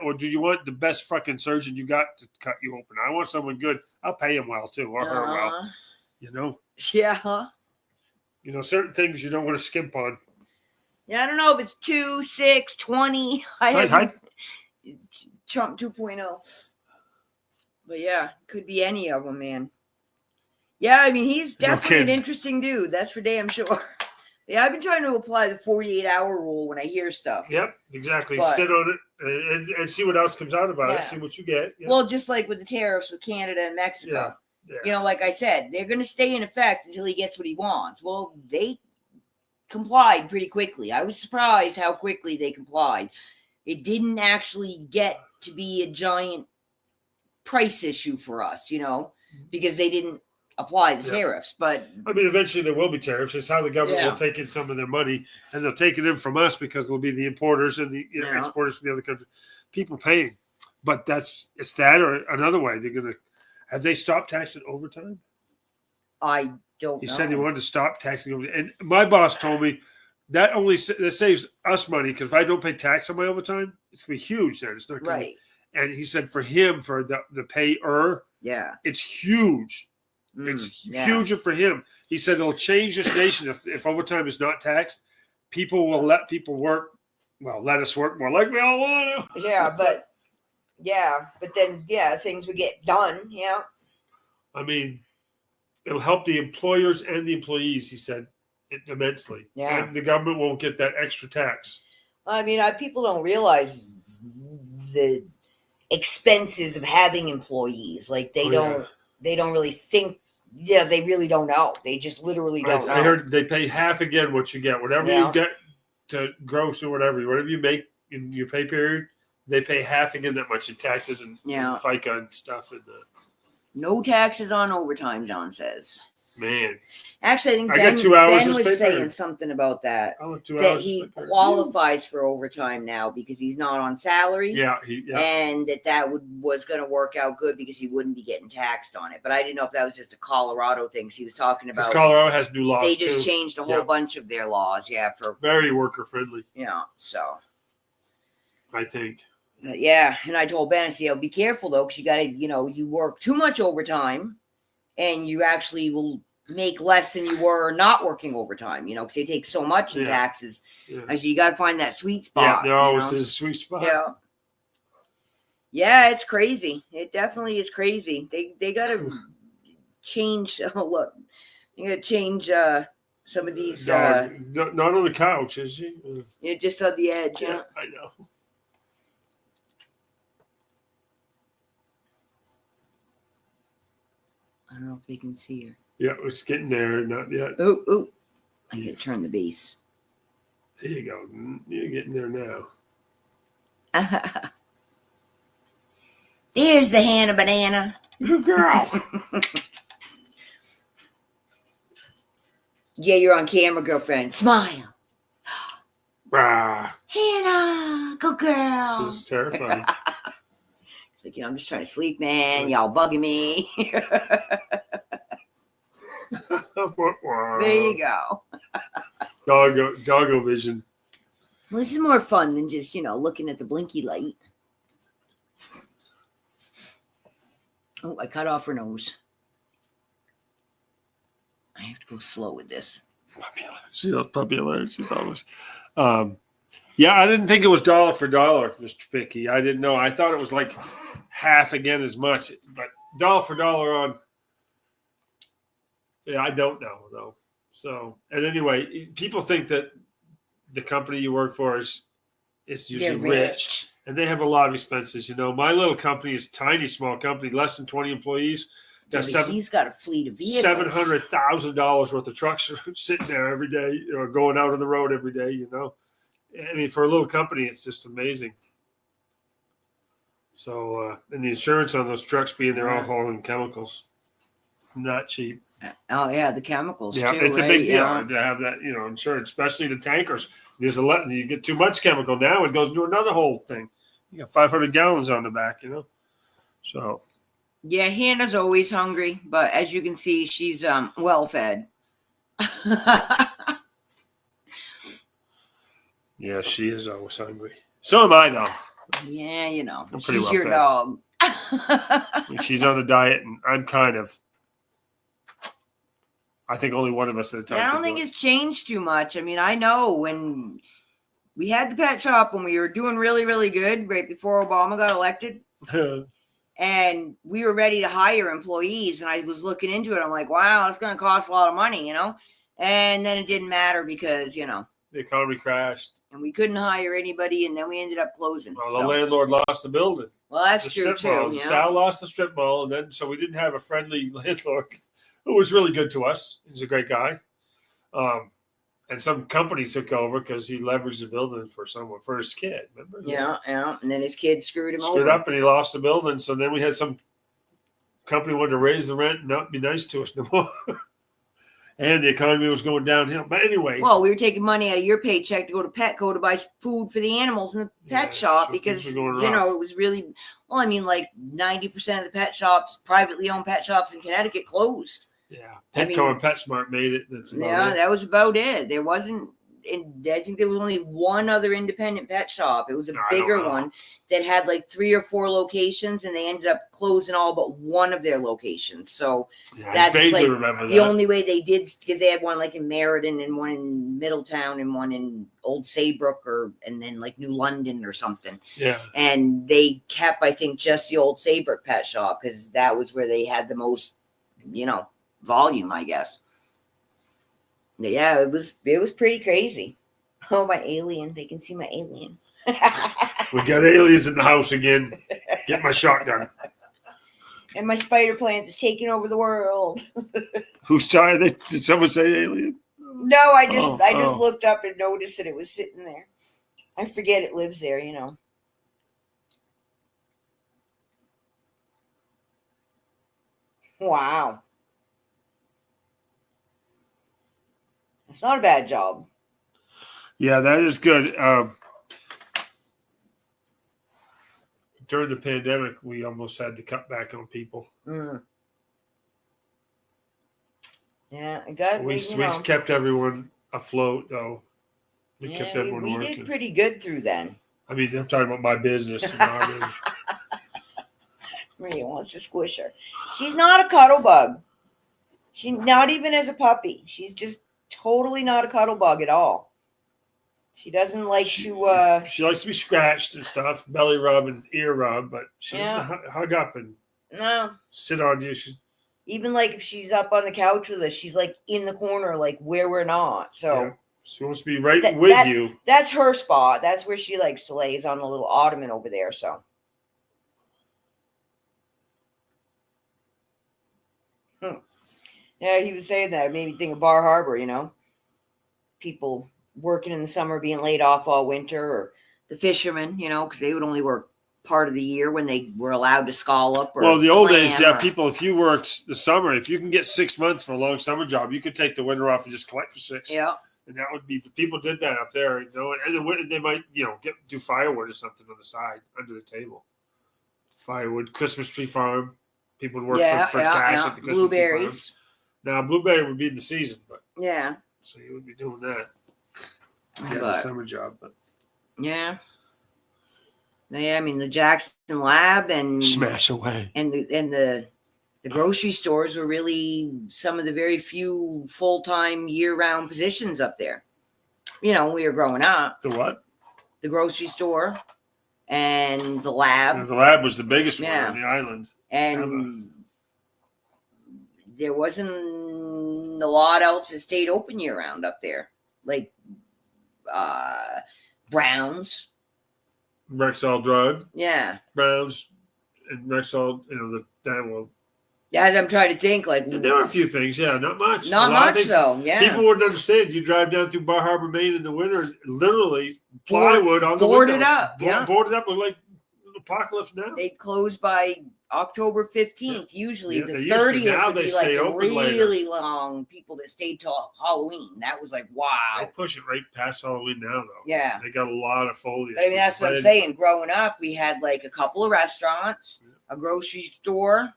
or do you want the best fucking surgeon you got to cut you open? I want someone good. I'll pay him well too, or her well. Yeah. Certain things you don't want to skimp on. Yeah, I don't know if it's 2, 6, 20. Trump 2.0. But yeah, could be any of them, man. Yeah, I mean, he's definitely an interesting dude. That's for damn sure. Yeah, I've been trying to apply the 48-hour rule when I hear stuff. Yep, exactly. Sit on it and see what else comes out about it. See what you get. Yeah. Well, just like with the tariffs with Canada and Mexico. Yeah. Like I said, they're going to stay in effect until he gets what he wants. Well, they complied pretty quickly. I was surprised how quickly they complied. It didn't actually get to be a giant price issue for us, because they didn't apply the tariffs. But I mean, eventually there will be tariffs. It's how the government will take in some of their money, and they'll take it in from us because it'll be the importers and the exporters from the other countries, people paying. But it's that or another way. They're gonna have they stopped taxing overtime? I don't know. He said he wanted to stop taxing overtime, and my boss told me that saves us money because if I don't pay tax on my overtime, it's gonna be huge. Then it's not gonna, right. And he said for him, for the payer, it's huge. It's huger for him. He said it'll change this nation if overtime is not taxed. People will let people work. Well, let us work more like we all want to. But then things would get done. Yeah. I mean, it'll help the employers and the employees. He said immensely. Yeah. And the government won't get that extra tax. I mean, people don't realize the expenses of having employees. Like they don't really think. Yeah, they really don't know. They just literally don't know. I heard they pay half again what you get. Whatever you get to gross or whatever you make in your pay period, they pay half again that much in taxes and FICA and stuff. And no taxes on overtime, John says. Man. Actually, I think got 2 hours Ben was saying something about that. That he qualifies for overtime now because he's not on salary. Yeah. And that was going to work out good because he wouldn't be getting taxed on it. But I didn't know if that was just a Colorado thing. He was talking about. Colorado has new laws. They just changed a whole bunch of their laws. Yeah, for very worker friendly. Yeah. So. I think. Yeah, and I told Ben, I said, be careful though, because you got to, you work too much overtime. And you actually will make less than you were not working overtime, because they take so much in taxes. Yeah. I said, you got to find that sweet spot. Yeah, there always is a sweet spot. Yeah. Yeah, it's crazy. It definitely is crazy. They got to change. Oh, look. They got to change some of these. Not on the couch, is she? Yeah, just on the edge. Yeah, I know. I don't know if they can see her. Yeah, it's getting there. Not yet. Oh. I got to turn the base. There you go. You're getting there now. There's the Hannah Banana. Good girl. Yeah, you're on camera, girlfriend. Smile. Hannah, good girl. This is terrifying. It's like, I'm just trying to sleep, man. Y'all bugging me. There you go. Doggo vision. Well, this is more fun than just, looking at the blinky light. Oh, I cut off her nose. I have to go slow with this. She's puppy alert. She's always. Yeah, I didn't think it was dollar for dollar, Mr. Picky. I didn't know. I thought it was like half again as much, but dollar for dollar on. Yeah, I don't know though. So, and anyway, people think that the company you work for is usually rich. And they have a lot of expenses. My little company is a tiny, small company, less than 20 employees. He's got a fleet of vehicles. $700,000 worth of trucks sitting there every day, or going out on the road every day. I mean, for a little company, it's just amazing. So, and the insurance on those trucks being there all hauling chemicals, not cheap. Oh yeah, the chemicals. Yeah, too, it's right? a big deal to have that, insurance, especially the tankers. There's a lot. You get too much chemical now, it goes into another whole thing. You got 500 gallons on the back, So. Yeah, Hannah's always hungry, but as you can see, she's well fed. Yeah, she is always hungry. So am I, though. Yeah, I'm pretty she's well your fed. dog. She's on a diet, and I'm kind of. I think only one of us at a time. I don't think it's changed too much. I mean, I know when we had the pet shop when we were doing really, really good right before Obama got elected. And we were ready to hire employees, and I was looking into it. I'm like, wow, it's going to cost a lot of money, And then it didn't matter because, the economy crashed. And we couldn't hire anybody, and then we ended up closing. Well, the landlord lost the building. Well, that's true, too. Sal lost the strip mall, and then so we didn't have a friendly landlord who was really good to us. He's a great guy. And some company took over because he leveraged the building for his kid. Remember? Yeah. And then his kid screwed up, and he lost the building. So then we had some company wanted to raise the rent and not be nice to us no more. And the economy was going downhill. But anyway. Well, we were taking money out of your paycheck to go to Petco to buy food for the animals in the pet shop because, it was really, well, I mean, like 90% of the pet shops, privately owned pet shops in Connecticut closed. Yeah, Petco and PetSmart made it. That was about it. There wasn't. I think there was only one other independent pet shop. It was a bigger one that had like 3 or 4 locations, and they ended up closing all but one of their locations. So that's like the only way they did, because they had one like in Meriden and one in Middletown and one in Old Saybrook and then like New London or something. Yeah. And they kept, I think, just the Old Saybrook pet shop because that was where they had the most, volume, I guess. Yeah, it was pretty crazy. Oh, my alien. They can see my alien. We got aliens in the house again. Get my shotgun. And my spider plant is taking over the world. Who's tired? Did someone say alien? No, I just looked up and noticed that it was sitting there. I forget it lives there, Wow. It's not a bad job. Yeah, that is good. During the pandemic, we almost had to cut back on people. Mm. Yeah, we kept everyone afloat, though. We kept everyone working. We did pretty good through then. I mean, I'm talking about my business. Maria wants to squish her. She's not a cuddle bug. She's not even as a puppy. She's just totally not a cuddle bug at all. She doesn't like to. She likes to be scratched and stuff, belly rub and ear rub, but she doesn't hug up and sit on you. Even like if she's up on the couch with us, she's like in the corner, like where we're not. So she wants to be right with you. That's her spot. That's where she likes to lay, is on the little ottoman over there. So. Yeah, he was saying that. It made me think of Bar Harbor, people working in the summer being laid off all winter, or the fishermen, because they would only work part of the year when they were allowed to scallop. Well, the old days, people, if you worked the summer, if you can get 6 months for a long summer job, you could take the winter off and just collect for 6. Yeah. And that would be, the people did that up there, and they might, do firewood or something on the side under the table. Firewood, Christmas tree farm. People would work for cash at the Christmas blueberries. Tree farm. Now, blueberry would be the season, but so you would be doing that. The summer job, but yeah. I mean, the Jackson Lab and smash away, and the grocery stores were really some of the very few full-time year-round positions up there. When we were growing up. The what? The grocery store and the lab. And the lab was the biggest one on the islands, and there wasn't a lot else that stayed open year-round up there, like Browns. Rexall Drug. Yeah. Browns and Rexall, the download. Yeah, I'm trying to think. Like, And there were a few things, not much. Not much, though. Yeah, people wouldn't understand. You drive down through Bar Harbor, Maine in the winter, literally plywood on the windows, boarded up. Boarded up with like apocalypse now. They close by October 15th. Usually the they 30th would they be stay like the open really long people that stayed till Halloween. That was like, wow. They push it right past Halloween now, though. Yeah. They got a lot of foliage. I mean, that's what I'm saying. Growing up, we had like a couple of restaurants, a grocery store,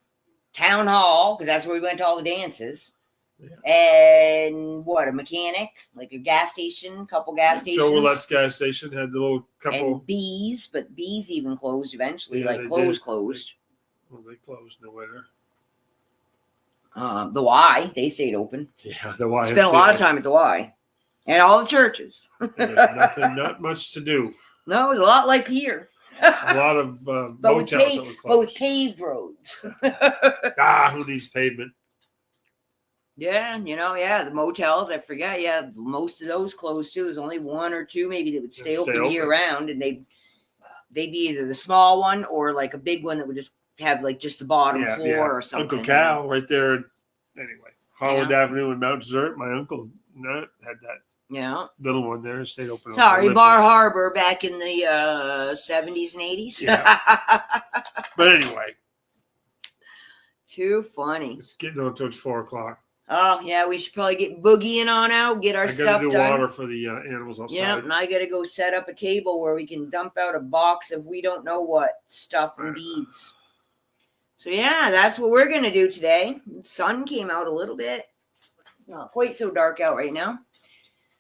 town hall, because that's where we went to all the dances. Yeah. And a mechanic, like a gas station, couple gas stations. Joe Willette's gas station had the little couple. And Bees, but Bees even closed eventually. Yeah, closed. They closed in the winter. The Y, they stayed open. Yeah, the Y. Spent a lot of time at the Y. And all the churches. Not much to do. No, it was a lot like here. A lot of motels that were closed. But with paved roads. Who needs pavement? Yeah, the motels, I forget. Yeah, most of those closed too. There's only one or two maybe that would stay open year round, and they'd be either the small one or like a big one that would just have like just the bottom floor or something. Uncle Cal right there. Anyway, Holland Avenue and Mount Desert. My uncle had that. Yeah, little one there, stayed open. Sorry, Bar Harbor back in the 70s and 80s. Yeah. But anyway, too funny. It's getting on towards 4:00. Oh yeah, we should probably get boogieing on out, get our stuff done. I gotta do water for the animals outside. Yeah, and I gotta go set up a table where we can dump out a box of we don't know what stuff and beads. So yeah, that's what we're gonna do today. The sun came out a little bit. It's not quite so dark out right now.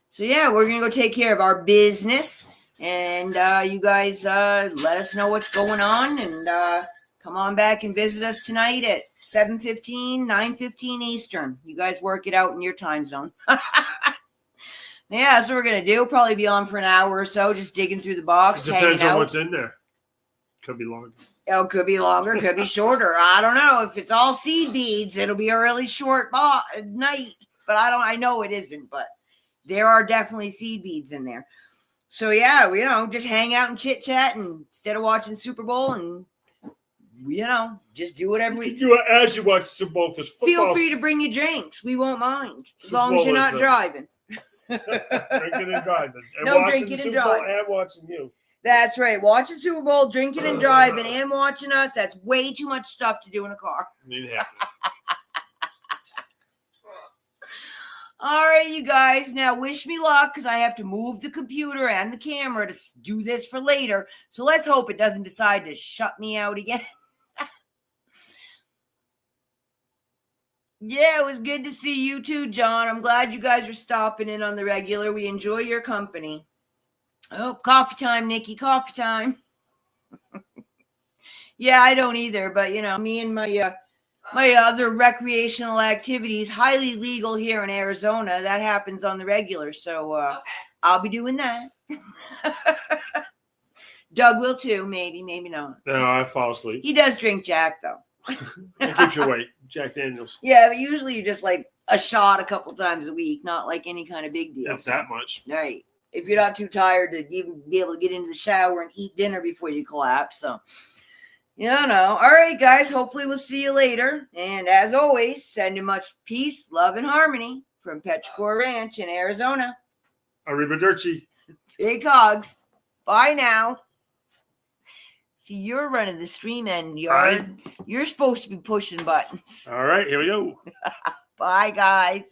So yeah, we're gonna go take care of our business, and you guys let us know what's going on, and come on back and visit us tonight at 7:15, 9:15 Eastern. You guys work it out in your time zone. Yeah, that's what we're gonna do. Probably be on for an hour or so, just digging through the box. It depends on what's in there. Could be longer. Oh, could be longer, could be shorter. I don't know. If it's all seed beads, it'll be a really short night. But I know it isn't, but there are definitely seed beads in there. So yeah, just hang out and chit chat, and instead of watching Super Bowl, and just do whatever we do as you watch Super Bowl. Feel free to bring your drinks. We won't mind as long as you're not driving. Drinking and driving. And no drinking and driving. And watching you. That's right. Watching Super Bowl, drinking and driving, and watching us. That's way too much stuff to do in a car. Yeah. All right, you guys. Now, wish me luck because I have to move the computer and the camera to do this for later. So let's hope it doesn't decide to shut me out again. Yeah, it was good to see you too, John. I'm glad you guys are stopping in on the regular. We enjoy your company. Oh, coffee time, Nikki. Coffee time. Yeah, I don't either. But, me and my other recreational activities, highly legal here in Arizona, that happens on the regular. So I'll be doing that. Doug will too, maybe not. No, I fall asleep. He does drink Jack, though. It keeps you awake. Jack Daniels. Yeah, but usually you're just like a shot a couple times a week, not like any kind of big deal. That's that much. Right. If you're not too tired to even be able to get into the shower and eat dinner before you collapse. So, All right, guys. Hopefully we'll see you later. And as always, sending much peace, love, and harmony from Petrichor Ranch in Arizona. Arrivederci. Big hugs. Bye now. See, you're running the stream end yard. You're supposed to be pushing buttons. All right, here we go. Bye, guys.